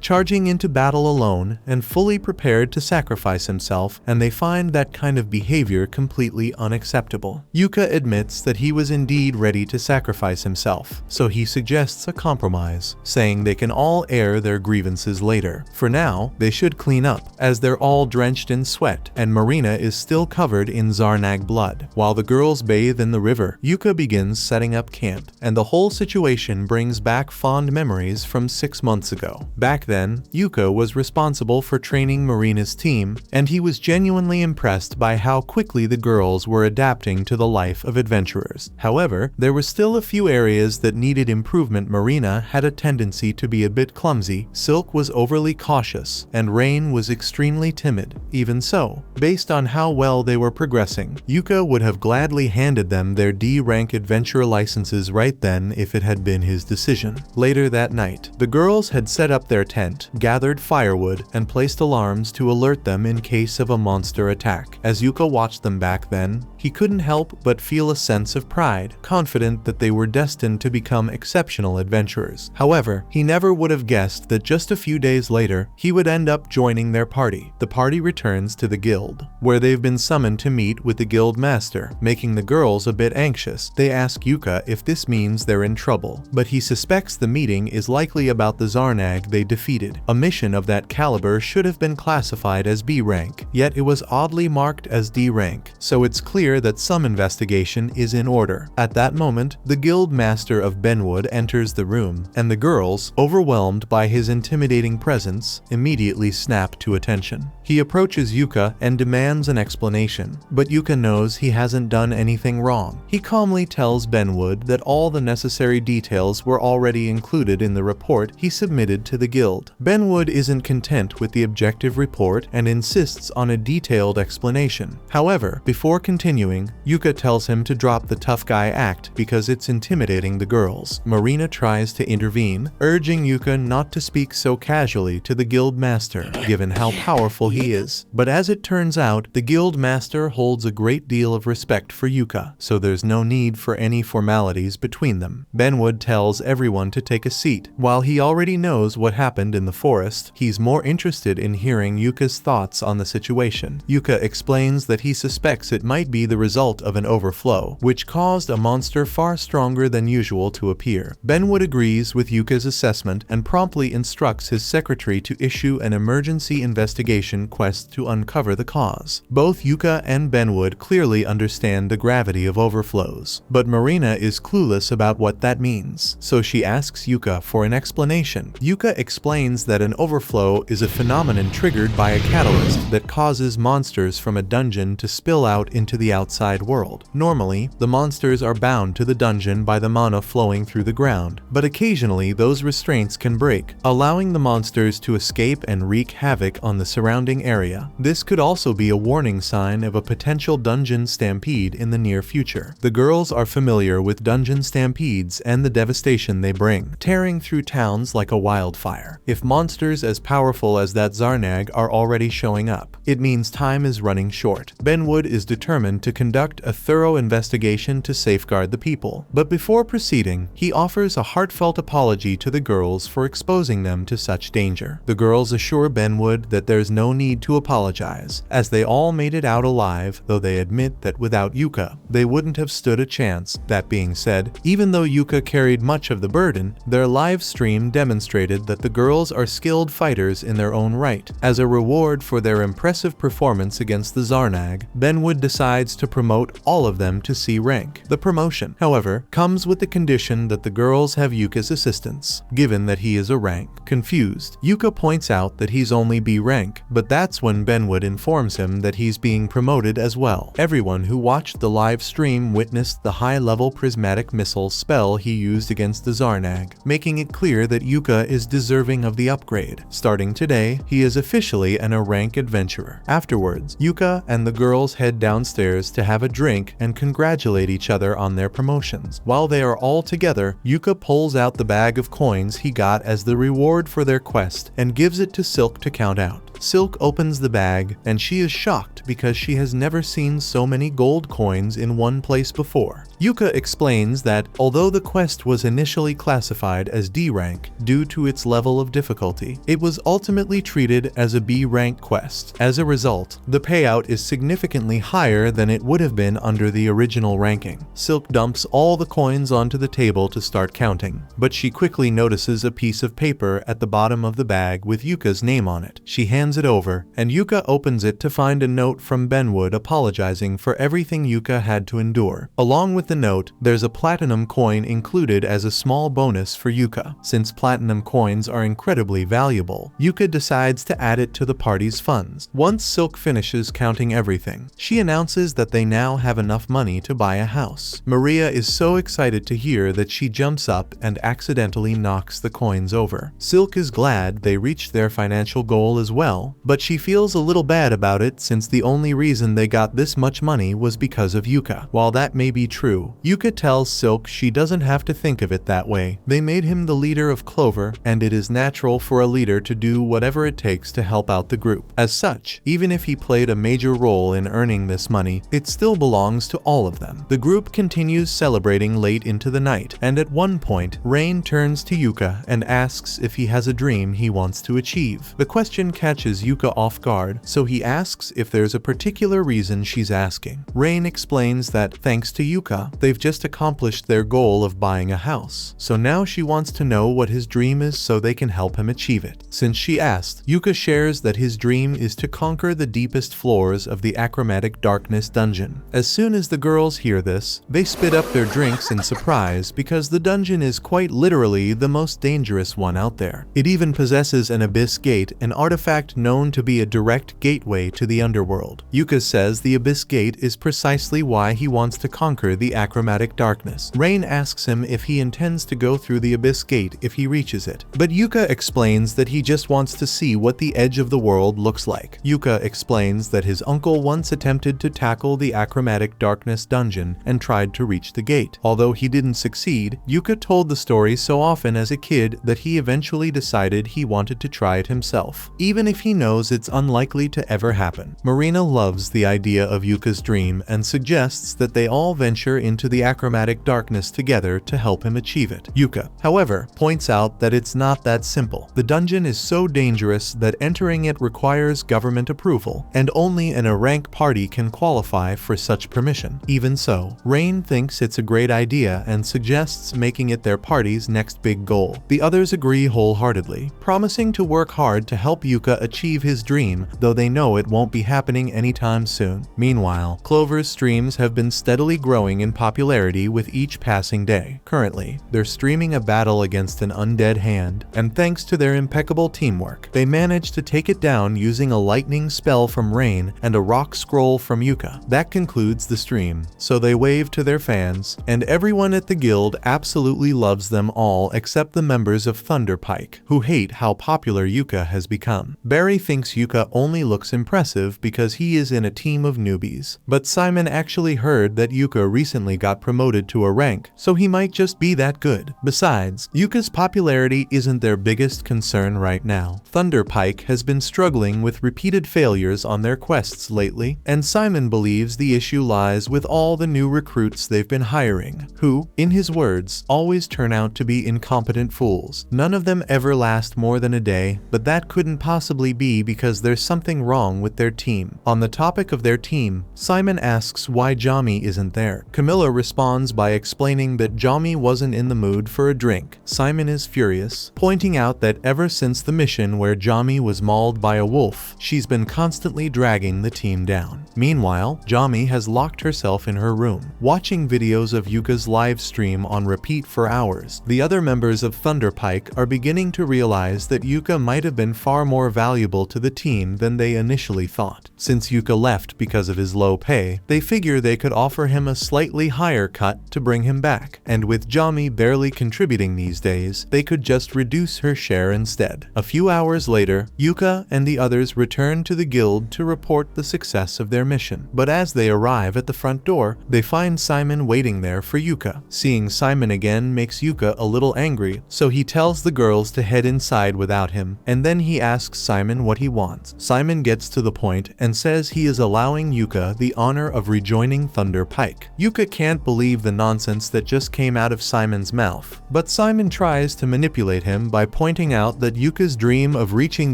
charging into battle alone and fully prepared to sacrifice himself, and they find that kind of behavior completely unacceptable. Yuka admits that he was indeed ready to sacrifice himself, so he suggests a compromise, saying they can all air their grievances later. For now, they should clean up, as they're all drenched in sweat, and Marina is still covered in Zarnag blood. While the girls bathe in the river, Yuka begins setting up camp, and the whole situation brings back fond memories from 6 months ago. Back then, Yuka was responsible for training Marina's team, and he was genuinely impressed by how quickly the girls were adapting to the life of adventurers. However, there were still a few areas that needed improvement. Marina had a tendency to be a bit clumsy, Silk was overly cautious, and Rain was extremely timid. Even so, based on how well they were progressing, Yuka would have gladly handed them their D-rank adventure licenses right then if it had been his decision. Later that night, the girls had set up their tent, gathered firewood, and placed alarms to alert them in case of a monster attack. As Yuka watched them back then, he couldn't help but feel a sense of pride, confident that they were destined to become exceptional adventurers. However, he never would have guessed that just a few days later, he would end up joining their party. The party returns to the guild, where they've been summoned to meet with the guild master, making the girls a bit anxious. They ask Yuka if this means they're in trouble, but he suspects the meeting is likely about the Zarnag they defeated. A mission of that caliber should have been classified as B rank, yet it was oddly marked as D rank, so it's clear that some investigation is in order. At that moment, the guild master of Benwood enters the room, and the girls, overwhelmed by his intimidating presence, immediately snap to attention. He approaches Yuka and demands an explanation, but Yuka knows he hasn't done anything wrong. He calmly tells Benwood that all the necessary details were already included in the report he submitted to the guild. Benwood isn't content with the objective report and insists on a detailed explanation. However, before continuing, Yuka tells him to drop the tough guy act because it's intimidating the girls. Marina tries to intervene, urging Yuka not to speak so casually to the guild master, given how powerful he is. But as it turns out, the guild master holds a great deal of respect for Yuka, so there's no need for any formalities between them. Benwood tells everyone to take a seat. While he already knows what happened in the forest, he's more interested in hearing Yuka's thoughts on the situation. Yuka explains that he suspects it might be the result of an overflow, which caused a monster far stronger than usual to appear. Benwood agrees with Yuka's assessment and promptly instructs his secretary to issue an emergency investigation quest to uncover the cause. Both Yuka and Benwood clearly understand the gravity of overflows, but Marina is clueless about what that means, so she asks Yuka for an explanation. Yuka explains that an overflow is a phenomenon triggered by a catalyst that causes monsters from a dungeon to spill out into the outside world. Normally, the monsters are bound to the dungeon by the mana flowing through the ground, but occasionally those restraints can break, allowing the monsters to escape and wreak havoc on the surrounding area. This could also be a warning sign of a potential dungeon stampede in the near future. The girls are familiar with dungeon stampedes and the devastation they bring, tearing through towns like a wildfire. If monsters as powerful as that Zarnag are already showing up, it means time is running short. Benwood is determined to conduct a thorough investigation to safeguard the people, but before proceeding, he offers a heartfelt apology to the girls for exposing them to such danger. The girls assure Benwood that there's no need to apologize, as they all made it out alive, though they admit that without Yuka, they wouldn't have stood a chance. That being said, even though Yuka carried much of the burden, their live stream demonstrated that the girls are skilled fighters in their own right. As a reward for their impressive performance against the Zarnag, Benwood decides to promote all of them to C rank. The promotion, however, comes comes with the condition that the girls have Yuka's assistance, given that he is a rank. Confused, Yuka points out that he's only B rank, but that's when Benwood informs him that he's being promoted as well. Everyone who watched the live stream witnessed the high-level prismatic missile spell he used against the Zarnag, making it clear that Yuka is deserving of the upgrade. Starting today, he is officially an A-rank adventurer. Afterwards, Yuka and the girls head downstairs to have a drink and congratulate each other on their promotions. While they are all together, Yuka pulls out the bag of coins he got as the reward for their quest and gives it to Silk to count out. Silk opens the bag, and she is shocked because she has never seen so many gold coins in one place before. Yuka explains that, although the quest was initially classified as D rank due to its level of difficulty, it was ultimately treated as a B rank quest. As a result, the payout is significantly higher than it would have been under the original ranking. Silk dumps all the coins onto the table to start counting, but she quickly notices a piece of paper at the bottom of the bag with Yuka's name on it. She hands it over, and Yuka opens it to find a note from Benwood apologizing for everything Yuka had to endure. Along with the note, there's a platinum coin included as a small bonus for Yuka. Since platinum coins are incredibly valuable, Yuka decides to add it to the party's funds. Once Silk finishes counting everything, she announces that they now have enough money to buy a house. Maria is so excited to hear that she jumps up and accidentally knocks the coins over. Silk is glad they reached their financial goal as well, but she feels a little bad about it since the only reason they got this much money was because of Yuka. While that may be true, Yuka tells Silk she doesn't have to think of it that way. They made him the leader of Clover, and it is natural for a leader to do whatever it takes to help out the group. As such, even if he played a major role in earning this money, it still belongs to all of them. The group continues celebrating late into the night, and at one point, Rain turns to Yuka and asks if he has a dream he wants to achieve. The question catches Yuka off guard, so he asks if there's a particular reason she's asking. Rain explains that, thanks to Yuka, they've just accomplished their goal of buying a house, so now she wants to know what his dream is so they can help him achieve it. Since she asked, Yuka shares that his dream is to conquer the deepest floors of the achromatic darkness dungeon. As soon as the girls hear this, they spit up their drinks in surprise because the dungeon is quite literally the most dangerous one out there. It even possesses an abyss gate, an artifact known to be a direct gateway to the underworld. Yuka says the abyss gate is precisely why he wants to conquer the achromatic darkness. Rain asks him if he intends to go through the abyss gate if he reaches it, but Yuka explains that he just wants to see what the edge of the world looks like. Yuka explains that his uncle once attempted to tackle the achromatic darkness dungeon and tried to reach the gate. Although he didn't succeed, Yuka told the story so often as a kid that he eventually decided he wanted to try it himself, even if he knows it's unlikely to ever happen. Marina loves the idea of Yuka's dream and suggests that they all venture into the achromatic darkness together to help him achieve it. Yuka, however, points out that it's not that simple. The dungeon is so dangerous that entering it requires government approval, and only an A-rank party can qualify for such permission. Even so, Rain thinks it's a great idea and suggests making it their party's next big goal. The others agree wholeheartedly, promising to work hard to help Yuka achieve his dream, though they know it won't be happening anytime soon. Meanwhile, Clover's streams have been steadily growing in popularity with each passing day. Currently, they're streaming a battle against an undead hand, and thanks to their impeccable teamwork, they managed to take it down using a lightning spell from Rain and a rock scroll from Yuka. That concludes the stream, so they wave to their fans, and everyone at the guild absolutely loves them all except the members of Thunderpike, who hate how popular Yuka has become. Barry thinks Yuka only looks impressive because he is in a team of newbies, but Simon actually heard that Yuka recently got promoted to a rank, so he might just be that good. Besides, Yuka's popularity isn't their biggest concern right now. Thunderpike has been struggling with repeated failures on their quests lately, and Simon believes the issue lies with all the new recruits they've been hiring, who, in his words, always turn out to be incompetent fools. None of them ever last more than a day, but that couldn't possibly be because there's something wrong with their team. On the topic of their team, Simon asks why Jami isn't there. Camilla responds by explaining that Jami wasn't in the mood for a drink. Simon is furious, pointing out that ever since the mission where Jami was mauled by a wolf, she's been constantly dragging the team down. Meanwhile, Jami has locked herself in her room, watching videos of Yuka's live stream on repeat for hours. The other members of Thunder Pike are beginning to realize that Yuka might have been far more valuable to the team than they initially thought. Since Yuka left because of his low pay, they figure they could offer him a slightly higher cut to bring him back, and with Jami barely contributing these days, they could just reduce her share instead. A few hours later, Yuka and the others return to the guild to report the success of their mission. But as they arrive at the front door, they find Simon waiting there for Yuka. Seeing Simon again makes Yuka a little angry, so he tells the girls to head inside without him, and then he asks Simon what he wants. Simon gets to the point and says he is allowing Yuka the honor of rejoining Thunder Pike. Yuka can't believe the nonsense that just came out of Simon's mouth, but Simon tries to manipulate him by pointing out that Yuka's dream of reaching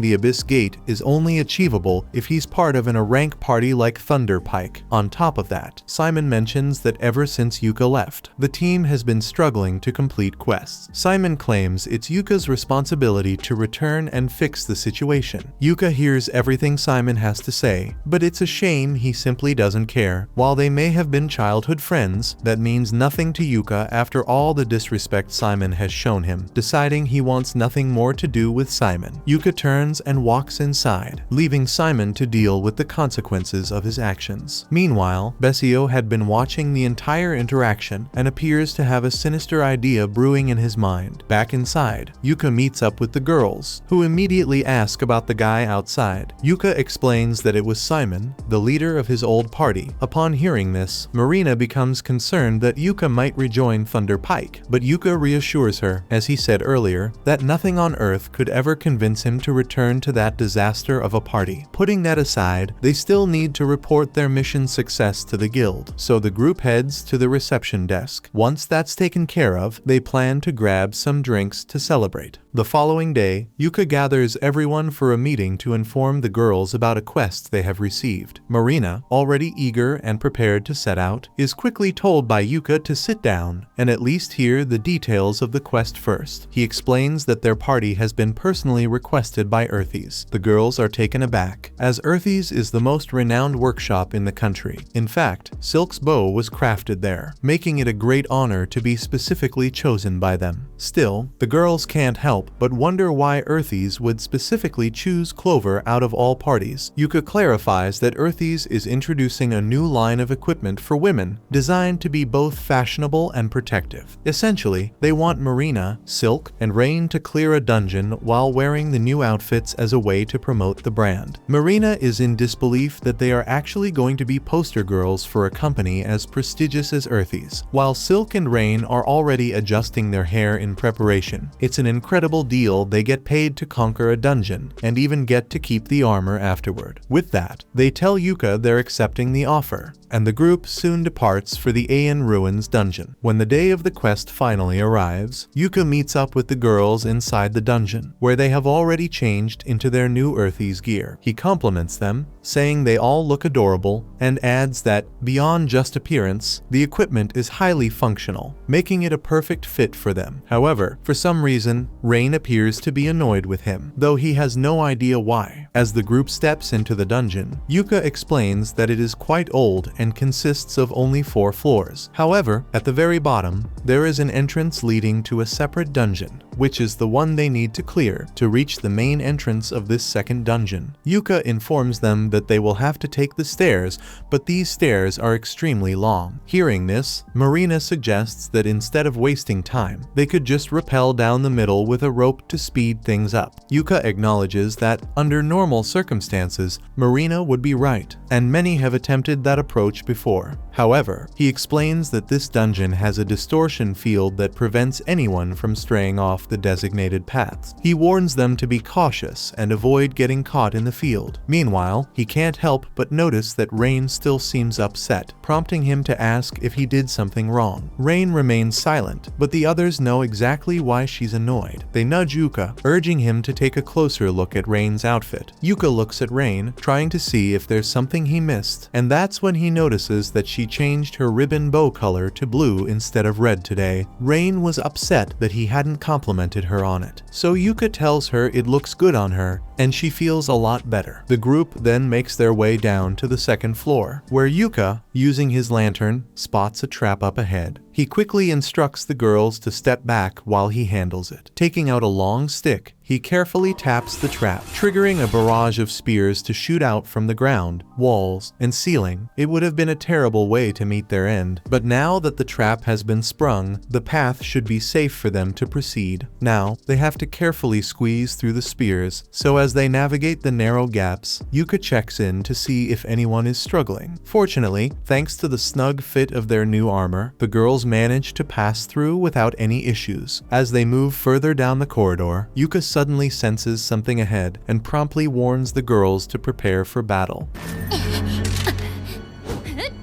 the Abyss Gate is only achievable if he's part of a rank party like Thunder Pike. On top of that, Simon mentions that ever since Yuka left, the team has been struggling to complete quests. Simon claims it's Yuka's responsibility to return and fix the situation. Yuka hears everything Simon has to say, but it's a shame he simply doesn't care. While they may have been childhood friends, that means nothing to Yuka after all the disrespect Simon has shown him. Deciding he wants nothing more to do with Simon, Yuka turns and walks inside, leaving Simon to deal with the consequences of his actions. Meanwhile, Bessio had been watching the entire interaction and appears to have a sinister idea brewing in his mind. Back inside, Yuka meets up with the girls, who immediately ask about the guy outside. Yuka explains that it was Simon, the leader of his old party. Upon hearing this, Marina becomes concerned that Yuka might rejoin Thunder Pike, but Yuka reassures her, as he said earlier, that nothing on Earth could ever convince him to return to that disaster of a party. Putting that aside, they still need to report their mission success to the guild, so the group heads to the reception desk. Once that's taken care of, they plan to grab some drinks to celebrate. The following day, Yuka gathers everyone for a meeting to inform the girls about a quest they have received. Marina, already eager and prepared to set out, is quickly told by Yuka to sit down and at least hear the details of the quest first. He explains that their party has been personally requested by Earthies. The girls are taken aback, as Earthies is the most renowned workshop in the country. In fact, Silk's bow was crafted there, making it a great honor to be specifically chosen by them. Still, the girls can't help but wonder why Earthies would specifically choose Clover out of all parties. Yuka clarifies that Earthies is introducing a new line of equipment for women, designed to be both fashionable and protective. Essentially, they want Marina, Silk, and Rain to clear a dungeon while wearing the new outfits as a way to promote the brand. Marina is in disbelief that they are actually going to be poster girls for a company as prestigious as Earthies, while Silk and Rain are already adjusting their hair in preparation. It's an incredible deal. They get paid to conquer a dungeon, and even get to keep the armor afterward. With that, they tell Yuka they're accepting the offer, and the group soon departs for the Aeon Ruins dungeon. When the day of the quest finally arrives, Yuka meets up with the girls inside the dungeon, where they have already changed into their new Earthies gear. He compliments them, saying they all look adorable, and adds that, beyond just appearance, the equipment is highly functional, making it a perfect fit for them. However, for some reason, Rain appears to be annoyed with him, though he has no idea why. As the group steps into the dungeon, Yuka explains that it is quite old and consists of only 4 floors. However, at the very bottom, there is an entrance leading to a separate dungeon, which is the one they need to clear to reach the main entrance of this second dungeon. Yuka informs them that they will have to take the stairs, but these stairs are extremely long. Hearing this, Marina suggests that instead of wasting time, they could just rappel down the middle with a rope to speed things up. Yuka acknowledges that, under normal circumstances, Marina would be right, and many have attempted that approach before. However, he explains that this dungeon has a distortion field that prevents anyone from straying off off the designated paths. He warns them to be cautious and avoid getting caught in the field. Meanwhile, he can't help but notice that Rain still seems upset, prompting him to ask if he did something wrong. Rain remains silent, but the others know exactly why she's annoyed. They nudge Yuka, urging him to take a closer look at Rain's outfit. Yuka looks at Rain, trying to see if there's something he missed, and that's when he notices that she changed her ribbon bow color to blue instead of red today. Rain was upset that he hadn't complimented her on it, so Yuka tells her it looks good on her, and she feels a lot better. The group then makes their way down to the second floor, where Yuka, using his lantern, spots a trap up ahead. He quickly instructs the girls to step back while he handles it. Taking out a long stick, he carefully taps the trap, triggering a barrage of spears to shoot out from the ground, walls, and ceiling. It would have been a terrible way to meet their end, but now that the trap has been sprung, the path should be safe for them to proceed. Now, they have to carefully squeeze through the spears, so as they navigate the narrow gaps, Yuka checks in to see if anyone is struggling. Fortunately, thanks to the snug fit of their new armor, the girls manage to pass through without any issues. As they move further down the corridor, Yuka suddenly senses something ahead and promptly warns the girls to prepare for battle.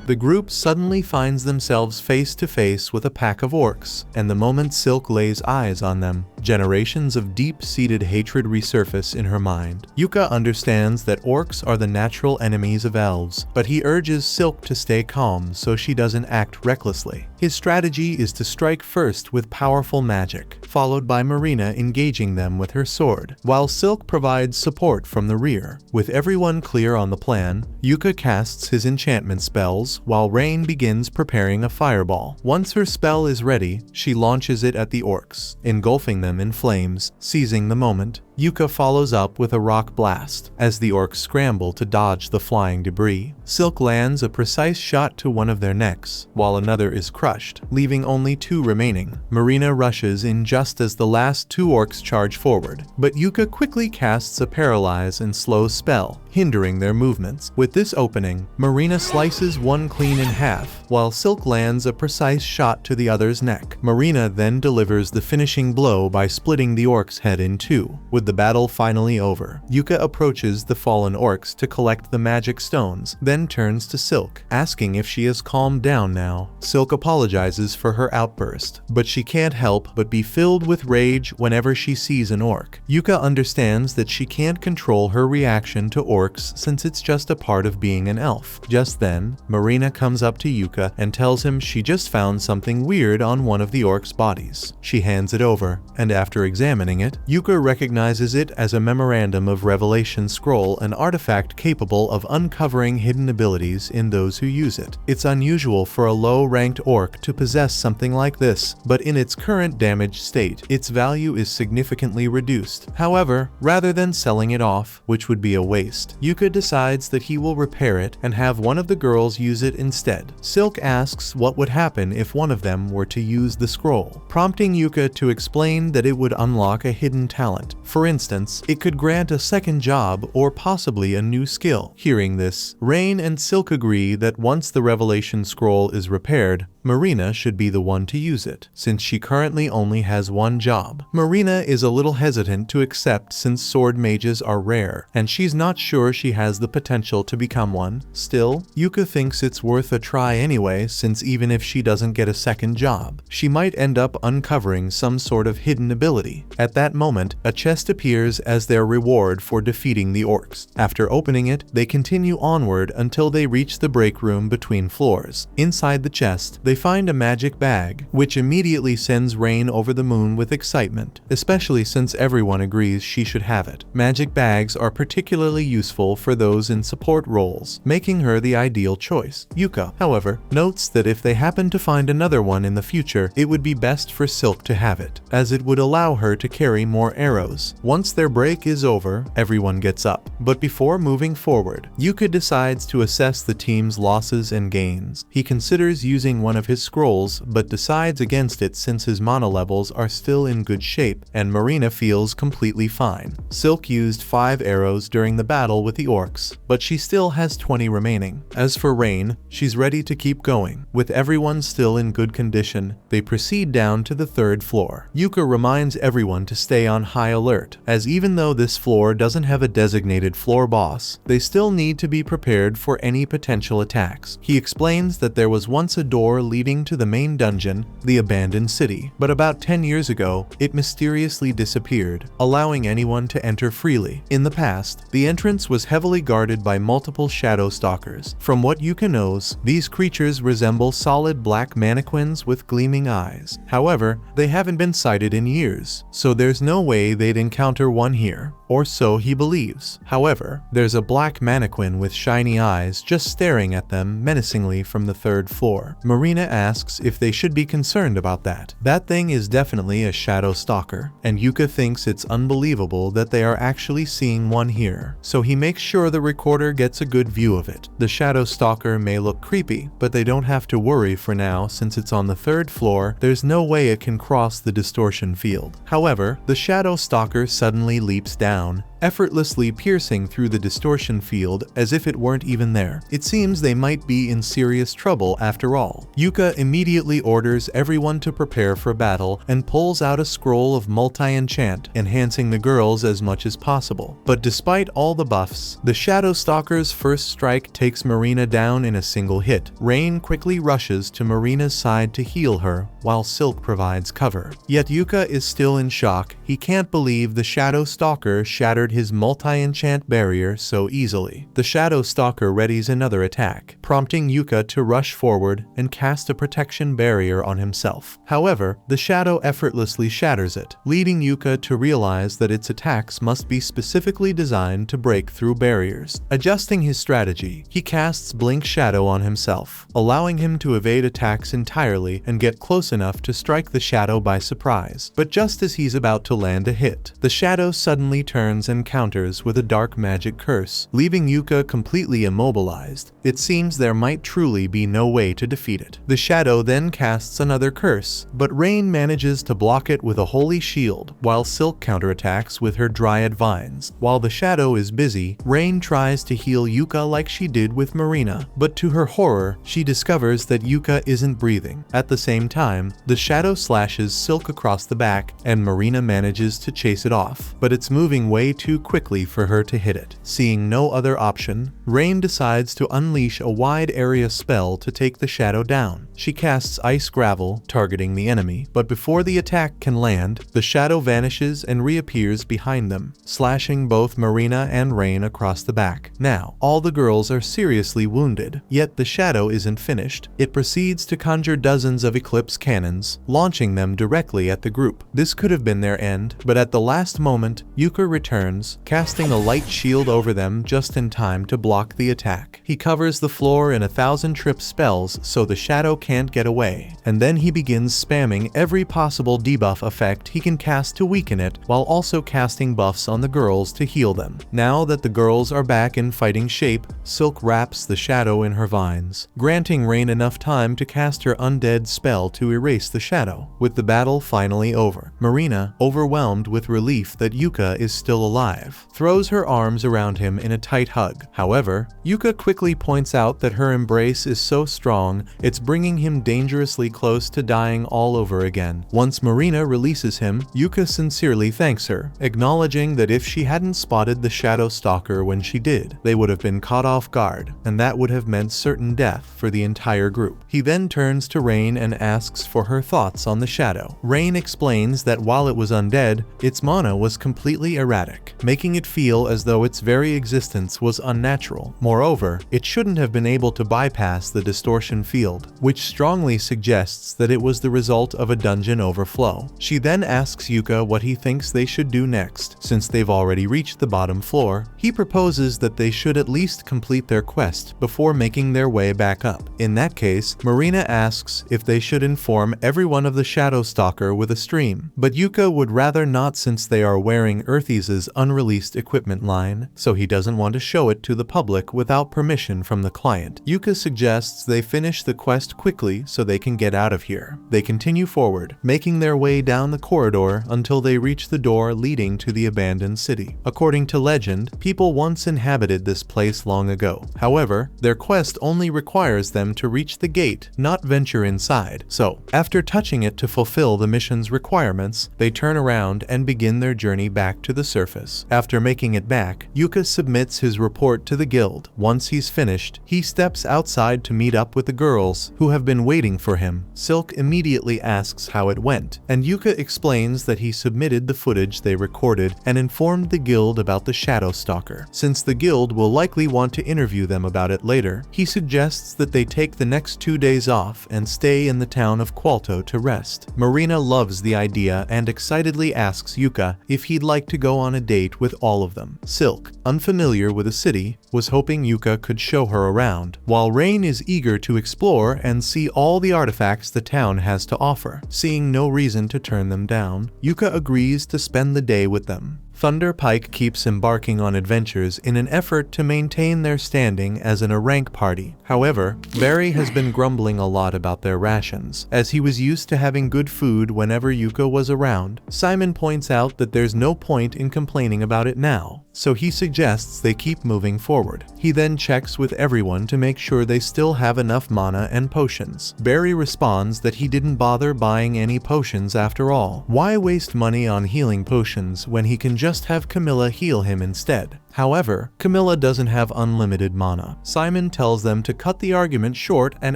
The group suddenly finds themselves face to face with a pack of orcs, and the moment Silk lays eyes on them, generations of deep-seated hatred resurface in her mind. Yuka understands that orcs are the natural enemies of elves, but he urges Silk to stay calm so she doesn't act recklessly. His strategy is to strike first with powerful magic, followed by Marina engaging them with her sword, while Silk provides support from the rear. With everyone clear on the plan, Yuka casts his enchantment spells, while Rain begins preparing a fireball. Once her spell is ready, she launches it at the orcs, engulfing them in flames. Seizing the moment, Yuka follows up with a rock blast, as the orcs scramble to dodge the flying debris. Silk lands a precise shot to one of their necks, while another is crushed, leaving only two remaining. Marina rushes in just as the last two orcs charge forward, but Yuka quickly casts a paralyze and slow spell, hindering their movements. With this opening, Marina slices one clean in half, while Silk lands a precise shot to the other's neck. Marina then delivers the finishing blow by splitting the orc's head in two. With the battle finally over, Yuka approaches the fallen orcs to collect the magic stones, then turns to Silk, asking if she has calmed down now. Silk apologizes for her outburst, but she can't help but be filled with rage whenever she sees an orc. Yuka understands that she can't control her reaction to orcs since it's just a part of being an elf. Just then, Marina comes up to Yuka and tells him she just found something weird on one of the orcs' bodies. She hands it over, and after examining it, Yuka recognizes it as a memorandum of revelation scroll, an artifact capable of uncovering hidden abilities in those who use it. It's unusual for a low-ranked orc to possess something like this, but in its current damaged state, its value is significantly reduced. However, rather than selling it off, which would be a waste, Yuka decides that he will repair it and have one of the girls use it instead. Silk asks what would happen if one of them were to use the scroll, prompting Yuka to explain that it would unlock a hidden talent. For instance, it could grant a second job or possibly a new skill. Hearing this, Rain and Silk agree that once the revelation scroll is repaired, Marina should be the one to use it, since she currently only has one job. Marina is a little hesitant to accept since sword mages are rare, and she's not sure she has the potential to become one. Still, Yuka thinks it's worth a try anyway, since even if she doesn't get a second job, she might end up uncovering some sort of hidden ability. At that moment, a chest appears as their reward for defeating the orcs. After opening it, they continue onward until they reach the break room between floors. Inside the chest, they find a magic bag, which immediately sends Rain over the moon with excitement, especially since everyone agrees she should have it. Magic bags are particularly useful for those in support roles, making her the ideal choice. Yuka, however, notes that if they happen to find another one in the future, it would be best for Silk to have it, as it would allow her to carry more arrows. Once their break is over, everyone gets up. But before moving forward, Yuka decides to assess the team's losses and gains. He considers using one of of his scrolls but decides against it since his mana levels are still in good shape and Marina feels completely fine. Silk used 5 arrows during the battle with the orcs, but she still has 20 remaining. As for Rain, she's ready to keep going. With everyone still in good condition, they proceed down to the 3rd floor. Yuka reminds everyone to stay on high alert, as even though this floor doesn't have a designated floor boss, they still need to be prepared for any potential attacks. He explains that there was once a door leading to the main dungeon, the abandoned city, but about 10 years ago, it mysteriously disappeared, allowing anyone to enter freely. In the past, the entrance was heavily guarded by multiple shadow stalkers. From what Yuka knows, these creatures resemble solid black mannequins with gleaming eyes. However, they haven't been sighted in years, so there's no way they'd encounter one here, or so he believes. However, there's a black mannequin with shiny eyes just staring at them menacingly from the 3rd floor. Marina asks if they should be concerned about that. That thing is definitely a shadow stalker, and Yuka thinks it's unbelievable that they are actually seeing one here, so he makes sure the recorder gets a good view of it. The shadow stalker may look creepy, but they don't have to worry for now since it's on the 3rd floor. There's no way it can cross the distortion field. However, the shadow stalker suddenly leaps down, effortlessly piercing through the distortion field as if it weren't even there. It seems they might be in serious trouble after all. Yuka immediately orders everyone to prepare for battle and pulls out a scroll of multi-enchant, enhancing the girls as much as possible. But despite all the buffs, the Shadow Stalker's first strike takes Marina down in a single hit. Rain quickly rushes to Marina's side to heal her, while Silk provides cover. Yet Yuka is still in shock. He can't believe the Shadow Stalker shattered his multi-enchant barrier so easily. The Shadow Stalker readies another attack, prompting Yuka to rush forward and cast a protection barrier on himself. However, the shadow effortlessly shatters it, leading Yuka to realize that its attacks must be specifically designed to break through barriers. Adjusting his strategy, he casts Blink Shadow on himself, allowing him to evade attacks entirely and get close enough to strike the shadow by surprise. But just as he's about to land a hit, the shadow suddenly turns and counters with a dark magic curse, leaving Yuka completely immobilized. It seems there might truly be no way to defeat it. The shadow then casts another curse, but Rain manages to block it with a holy shield, while Silk counterattacks with her dryad vines. While the shadow is busy, Rain tries to heal Yuka like she did with Marina, but to her horror, she discovers that Yuka isn't breathing. At the same time, the shadow slashes Silk across the back, and Marina manages to chase it off, but it's moving way too quickly for her to hit it. Seeing no other option, Rain decides to unleash a wide area spell to take the shadow down. She casts Ice Gravel, targeting the enemy, but before the attack can land, the shadow vanishes and reappears behind them, slashing both Marina and Rain across the back. Now, all the girls are seriously wounded, yet the shadow isn't finished. It proceeds to conjure dozens of eclipse cannons, launching them directly at the group. This could have been their end, but at the last moment, Yuka returns, casting a light shield over them just in time to block the attack. He covers the floor in 1,000 trip spells so the shadow can't get away, and then he begins spamming every possible debuff effect he can cast to weaken it, while also casting buffs on the girls to heal them. Now that the girls are back in fighting shape, Silk wraps the shadow in her vines, granting Rain enough time to cast her undead spell to erase the shadow. With the battle finally over, Marina, overwhelmed with relief that Yuka is still alive, throws her arms around him in a tight hug. However, Yuka quickly points out that her embrace is so strong, it's bringing him dangerously close to dying all over again. Once Marina releases him, Yuka sincerely thanks her, acknowledging that if she hadn't spotted the Shadow Stalker when she did, they would have been caught off guard, and that would have meant certain death for the entire group. He then turns to Rain and asks for her thoughts on the shadow. Rain explains that while it was undead, its mana was completely erratic, making it feel as though its very existence was unnatural. Moreover, it shouldn't have been able to bypass the distortion field, which strongly suggests that it was the result of a dungeon overflow. She then asks Yuka what he thinks they should do next. Since they've already reached the bottom floor, he proposes that they should at least complete their quest before making their way back up. In that case, Marina asks if they should inform everyone of the Shadow Stalker with a stream, but Yuka would rather not since they are wearing Earthies' unreleased equipment line, so he doesn't want to show it to the public without permission from the client. Yuka suggests they finish the quest quickly so they can get out of here. They continue forward, making their way down the corridor until they reach the door leading to the abandoned city. According to legend, people once inhabited this place long ago. However, their quest only requires them to reach the gate, not venture inside. So, after touching it to fulfill the mission's requirements, they turn around and begin their journey back to the surface. After making it back, Yuka submits his report to the guild. Once he's finished, he steps outside to meet up with the girls, who have been waiting for him. Silk immediately asks how it went, and Yuka explains that he submitted the footage they recorded and informed the guild about the Shadow Stalker. Since the guild will likely want to interview them about it later, he suggests that they take the next 2 days off and stay in the town of Qualto to rest. Marina loves the idea and excitedly asks Yuka if he'd like to go on a date with all of them. Silk, unfamiliar with the city, was hoping Yuka could show her around, while Rain is eager to explore and see all the artifacts the town has to offer. Seeing no reason to turn them down, Yuka agrees to spend the day with them. Thunder Pike keeps embarking on adventures in an effort to maintain their standing as a rank party. However, Barry has been grumbling a lot about their rations, as he was used to having good food whenever Yuka was around. Simon points out that there's no point in complaining about it now, so he suggests they keep moving forward. He then checks with everyone to make sure they still have enough mana and potions. Barry responds that he didn't bother buying any potions after all. Why waste money on healing potions when he can just have Camilla heal him instead? However, Camilla doesn't have unlimited mana. Simon tells them to cut the argument short and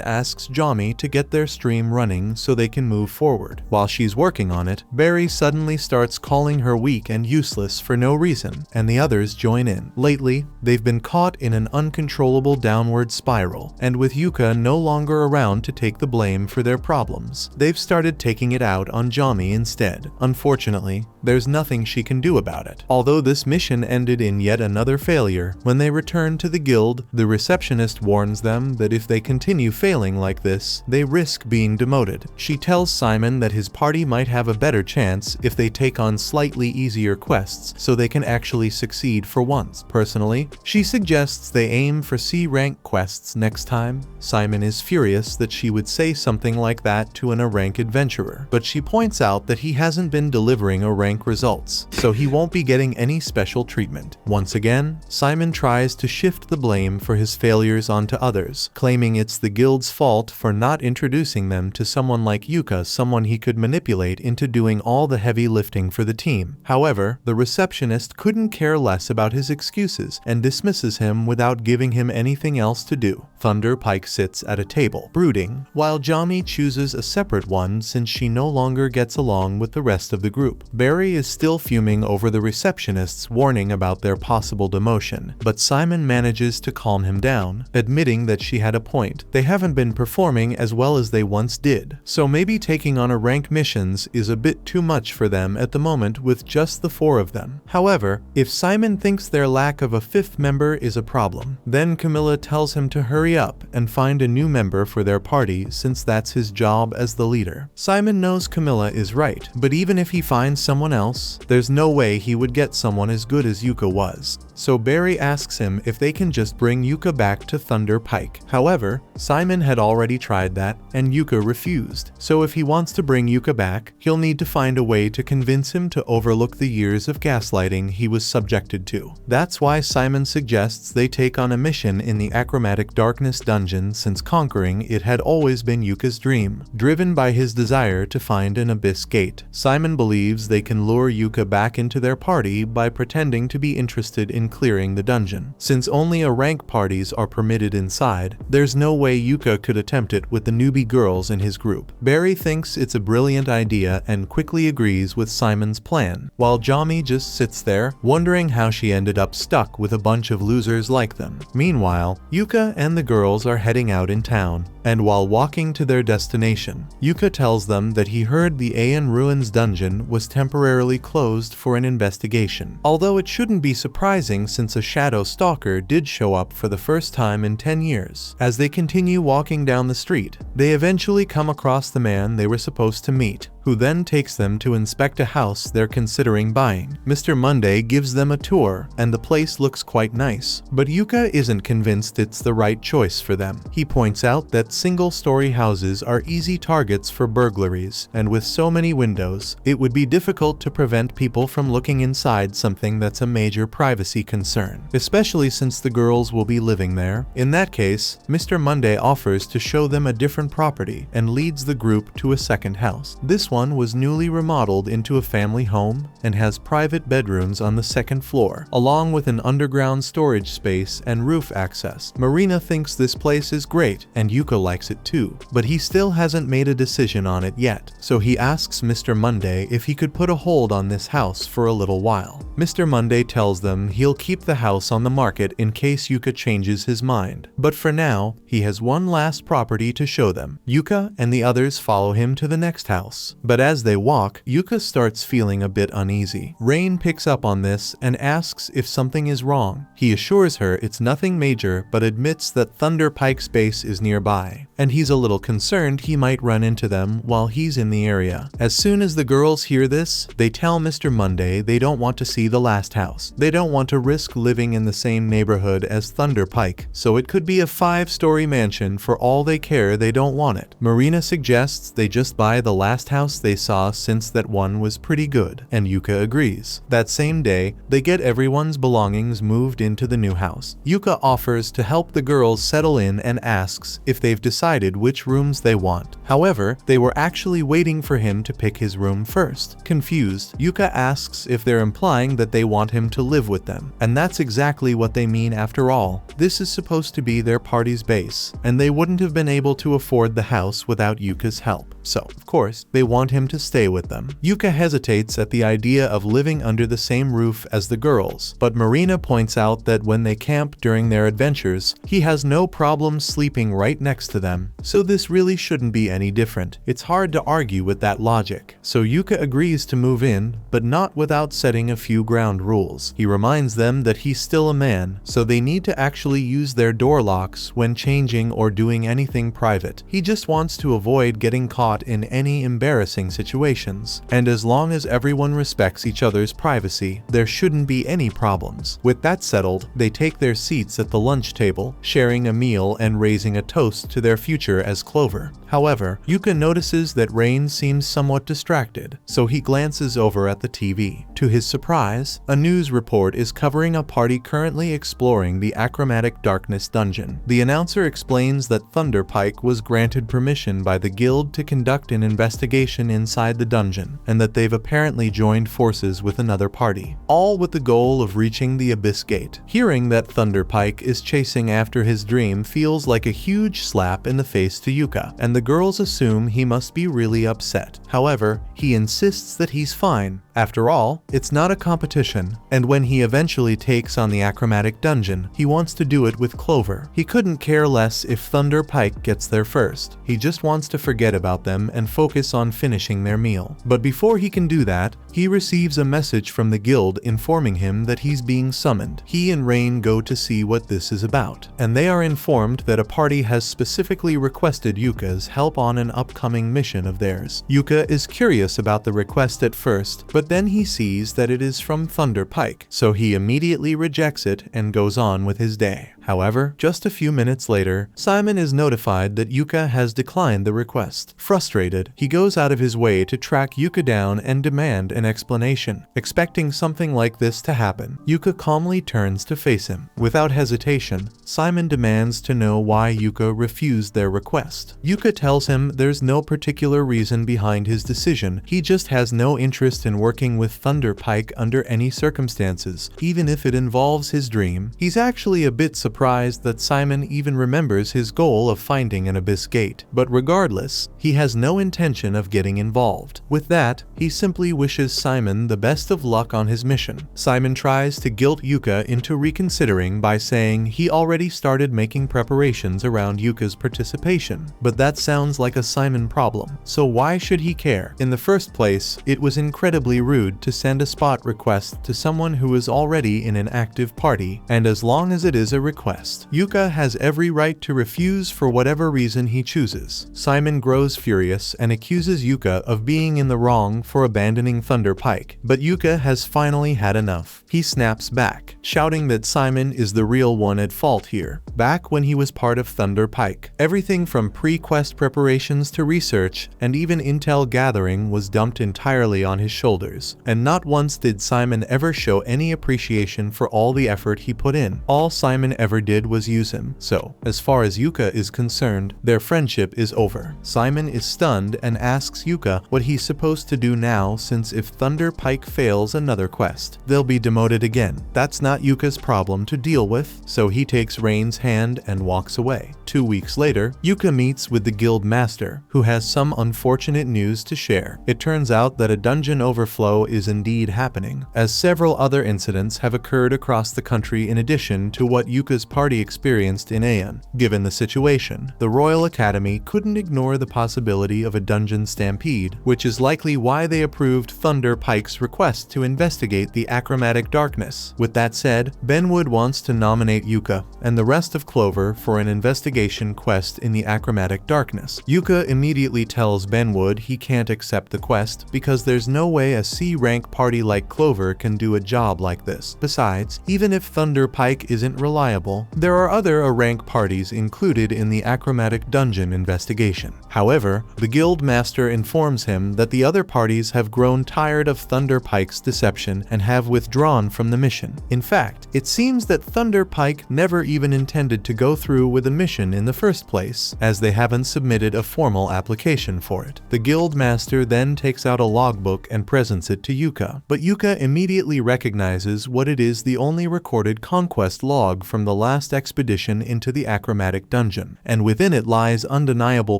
asks Jami to get their stream running so they can move forward. While she's working on it, Barry suddenly starts calling her weak and useless for no reason, and the others join in. Lately, they've been caught in an uncontrollable downward spiral, and with Yuka no longer around to take the blame for their problems, they've started taking it out on Jami instead. Unfortunately, there's nothing she can do about it. Although this mission ended in yet another failure, when they return to the guild, the receptionist warns them that if they continue failing like this, they risk being demoted. She tells Simon that his party might have a better chance if they take on slightly easier quests so they can actually succeed for once. Personally, she suggests they aim for C-rank quests next time. Simon is furious that she would say something like that to an A-rank adventurer, but she points out that he hasn't been delivering A-rank results, so he won't be getting any special treatment. Once again, Simon tries to shift the blame for his failures onto others, claiming it's the guild's fault for not introducing them to someone like Yuka, someone he could manipulate into doing all the heavy lifting for the team. However, the receptionist couldn't care less about his excuses and dismisses him without giving him anything else to do. Thunder Pike sits at a table, brooding, while Jami chooses a separate one since she no longer gets along with the rest of the group. Barry is still fuming over the receptionist's warning about their possible demotion, but Simon manages to calm him down, admitting that she had a point. They haven't been performing as well as they once did, so maybe taking on A-rank missions is a bit too much for them at the moment with just the 4 of them. However, if Simon thinks their lack of a 5th member is a problem, then Camilla tells him to hurry up and find a new member for their party since that's his job as the leader. Simon knows Camilla is right, but even if he finds someone else, there's no way he would get someone as good as Yuka was. So Barry asks him if they can just bring Yuka back to Thunder Pike. However, Simon had already tried that, and Yuka refused. So if he wants to bring Yuka back, he'll need to find a way to convince him to overlook the years of gaslighting he was subjected to. That's why Simon suggests they take on a mission in the Achromatic Darkness dungeon, since conquering it had always been Yuka's dream. Driven by his desire to find an abyss gate, Simon believes they can lure Yuka back into their party by pretending to be interested in clearing the dungeon. Since only A-rank parties are permitted inside, there's no way Yuka could attempt it with the newbie girls in his group. Barry thinks it's a brilliant idea and quickly agrees with Simon's plan, while Jami just sits there, wondering how she ended up stuck with a bunch of losers like them. Meanwhile, Yuka and the girls are heading out in town, and while walking to their destination, Yuka tells them that he heard the Aeon Ruins dungeon was temporarily closed for an investigation. Although it shouldn't be surprising since a shadow stalker did show up for the first time in 10 years. As they continue walking down the street, they eventually come across the man they were supposed to meet, who then takes them to inspect a house they're considering buying. Mr. Monday gives them a tour, and the place looks quite nice, but Yuka isn't convinced it's the right choice for them. He points out that single-story houses are easy targets for burglaries, and with so many windows, it would be difficult to prevent people from looking inside something that's a major privacy concern, especially since the girls will be living there. In that case, Mr. Monday offers to show them a different property and leads the group to a second house. This one was newly remodeled into a family home and has private bedrooms on the second floor, along with an underground storage space and roof access. Marina thinks this place is great, and Yuka likes it too, but he still hasn't made a decision on it yet, so he asks Mr. Monday if he could put a hold on this house for a little while. Mr. Monday tells them he'll keep the house on the market in case Yuka changes his mind, but for now, he has one last property to show them. Yuka and the others follow him to the next house, but as they walk, Yuka starts feeling a bit uneasy. Rain picks up on this and asks if something is wrong. He assures her it's nothing major, but admits that Thunder Pike's base is nearby, and he's a little concerned he might run into them while he's in the area. As soon as the girls hear this, they tell Mr. Monday they don't want to see the last house. They don't want to risk living in the same neighborhood as Thunder Pike, so it could be a 5-story mansion. For all they care, they don't want it. Marina suggests they just buy the last house they saw since that one was pretty good, and Yuka agrees. That same day, they get everyone's belongings moved into the new house. Yuka offers to help the girls settle in and asks if they've decided which rooms they want. However, they were actually waiting for him to pick his room first. Confused, Yuka asks if they're implying that they want him to live with them, and that's exactly what they mean after all. This is supposed to be their party's base, and they wouldn't have been able to afford the house without Yuka's help. So, of course, they want him to stay with them. Yuka hesitates at the idea of living under the same roof as the girls, but Marina points out that when they camp during their adventures, he has no problem sleeping right next to them, so this really shouldn't be any different. It's hard to argue with that logic. So Yuka agrees to move in, but not without setting a few ground rules. He reminds them that he's still a man, so they need to actually use their door locks when changing or doing anything private. He just wants to avoid getting caught in any embarrassing situations, and as long as everyone respects each other's privacy, there shouldn't be any problems. With that settled, they take their seats at the lunch table, sharing a meal and raising a toast to their future as Clover. However, Yuka notices that Rain seems somewhat distracted, so he glances over at the TV. To his surprise, a news report is covering a party currently exploring the Achromatic Darkness dungeon. The announcer explains that Thunder Pike was granted permission by the guild to conduct an investigation inside the dungeon, and that they've apparently joined forces with another party, all with the goal of reaching the Abyss Gate. Hearing that Thunder Pike is chasing after his dream feels like a huge slap in the face to Yuka, and the girls assume he must be really upset. However, he insists that he's fine. After all, it's not a competition, and when he eventually takes on the Achromatic dungeon, he wants to do it with Clover. He couldn't care less if Thunder Pike gets there first. He just wants to forget about them and focus on finishing their meal. But before he can do that, he receives a message from the guild informing him that he's being summoned. He and Rain go to see what this is about, and they are informed that a party has specifically requested Yuka's help on an upcoming mission of theirs. Yuka is curious about the request at first, but then he sees that it is from Thunder Pike, so he immediately rejects it and goes on with his day. However, just a few minutes later, Simon is notified that Yuka has declined the request. Frustrated, he goes out of his way to track Yuka down and demand an explanation. Expecting something like this to happen, Yuka calmly turns to face him. Without hesitation, Simon demands to know why Yuka refused their request. Yuka tells him there's no particular reason behind his decision, he just has no interest in working with Thunder Pike under any circumstances, even if it involves his dream. He's actually a bit surprised that Simon even remembers his goal of finding an Abyss Gate, but regardless, he has no intention of getting involved. With that, he simply wishes Simon the best of luck on his mission. Simon tries to guilt Yuka into reconsidering by saying he already started making preparations around Yuka's participation participation. But that sounds like a Simon problem, so why should he care? In the first place, it was incredibly rude to send a spot request to someone who is already in an active party, and as long as it is a request, Yuka has every right to refuse for whatever reason he chooses. Simon grows furious and accuses Yuka of being in the wrong for abandoning Thunder Pike, but Yuka has finally had enough. He snaps back, shouting that Simon is the real one at fault here. Back when he was part of Thunder Pike, everything from pre-quest preparations to research and even intel gathering was dumped entirely on his shoulders, and not once did Simon ever show any appreciation for all the effort he put in. All Simon ever did was use him, so, as far as Yuka is concerned, their friendship is over. Simon is stunned and asks Yuka what he's supposed to do now, since if Thunder Pike fails another quest, they'll be demoted again. That's not Yuka's problem to deal with, so he takes Rain's hand and walks away. 2 weeks later, Yuka meets with the guild master, who has some unfortunate news to share. It turns out that a dungeon overflow is indeed happening, as several other incidents have occurred across the country in addition to what Yuka's party experienced in Aeon. Given the situation, the Royal Academy couldn't ignore the possibility of a dungeon stampede, which is likely why they approved Thunder Pike's request to investigate the achromatic darkness. With that said, Benwood wants to nominate Yuka and the rest of Clover for an investigation quest in the achromatic darkness. Yuka immediately tells Benwood he can't accept the quest because there's no way a C-rank party like Clover can do a job like this. Besides, even if Thunder Pike isn't reliable, there are other A-rank parties included in the achromatic dungeon investigation. However, the guild master informs him that the other parties have grown tired of Thunder Pike's deception and have withdrawn from the mission. In fact, it seems that Thunder Pike never even intended to go through with the mission in the first place, as they haven't submitted a formal application for it. The guild master then takes out a logbook and presents it to Yuka, but Yuka immediately recognizes what it is: the only recorded conquest log from the last expedition into the achromatic dungeon, and within it lies undeniable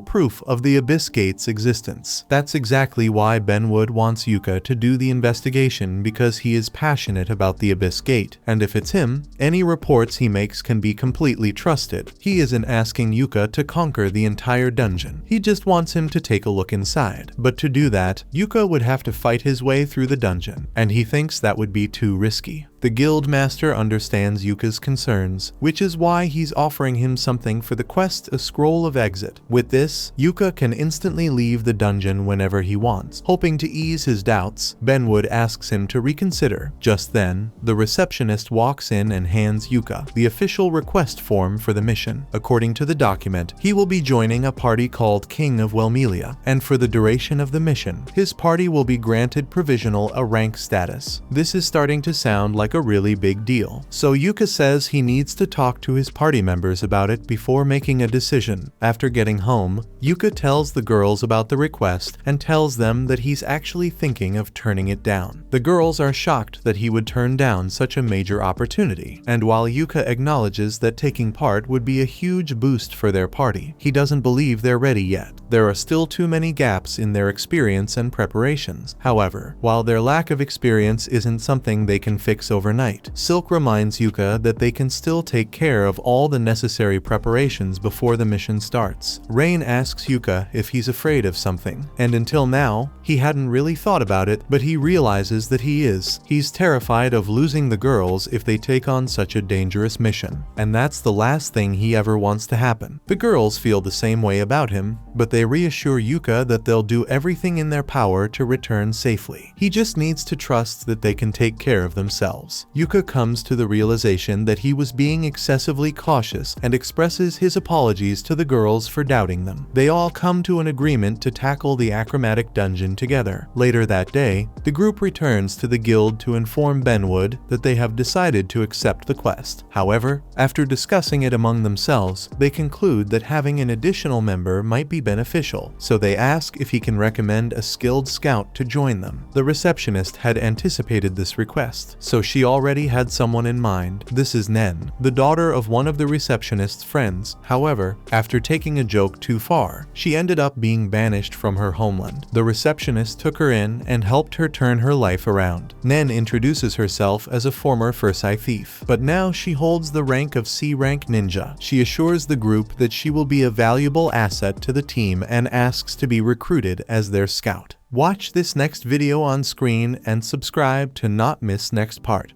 proof of the Abyss Gate's existence. That's exactly why Benwood wants Yuka to do the investigation, because he is passionate about the Abyss Gate, and if it's him, any reports he makes can be completely trusted. He isn't asking Yuka to conquer the entire dungeon, he just wants him to take a look inside. But to do that, Yuka would have to fight his way through the dungeon, and he thinks that would be too risky. The guild master understands Yuka's concerns, which is why he's offering him something for the quest: a scroll of exit. With this, Yuka can instantly leave the dungeon whenever he wants. Hoping to ease his doubts, Benwood asks him to reconsider. Just then, the receptionist walks in and hands Yuka the official request form for the mission. According to the document, he will be joining a party called King of Welmelia, and for the duration of the mission, his party will be granted provisional A-rank status. This is starting to sound like a really big deal, so Yuka says he needs to talk to his party members about it before making a decision. After getting home, Yuka tells the girls about the request and tells them that he's actually thinking of turning it down. The girls are shocked that he would turn down such a major opportunity, and while Yuka acknowledges that taking part would be a huge boost for their party, he doesn't believe they're ready yet. There are still too many gaps in their experience and preparations. However, while their lack of experience isn't something they can fix overnight, Silk reminds Yuka that they can still take care of all the necessary preparations before the mission starts. Rain asks Yuka if he's afraid of something, and until now, he hadn't really thought about it, but he realizes that he is. He's terrified of losing the girls if they take on such a dangerous mission, and that's the last thing he ever wants to happen. The girls feel the same way about him, but they reassure Yuka that they'll do everything in their power to return safely. He just needs to trust that they can take care of themselves. Yuka comes to the realization that he was being excessively cautious and expresses his apologies to the girls for doubting them. They all come to an agreement to tackle the achromatic dungeon together. Later that day, the group returns to the guild to inform Benwood that they have decided to accept the quest. However, after discussing it among themselves, they conclude that having an additional member might be beneficial, so they ask if he can recommend a skilled scout to join them. The receptionist had anticipated this request, so she she already had someone in mind. This is Nen, the daughter of one of the receptionist's friends. However, after taking a joke too far, she ended up being banished from her homeland. The receptionist took her in and helped her turn her life around. Nen introduces herself as a former Fursai thief, but now she holds the rank of C-rank ninja. She assures the group that she will be a valuable asset to the team and asks to be recruited as their scout. Watch this next video on screen and subscribe to not miss next part.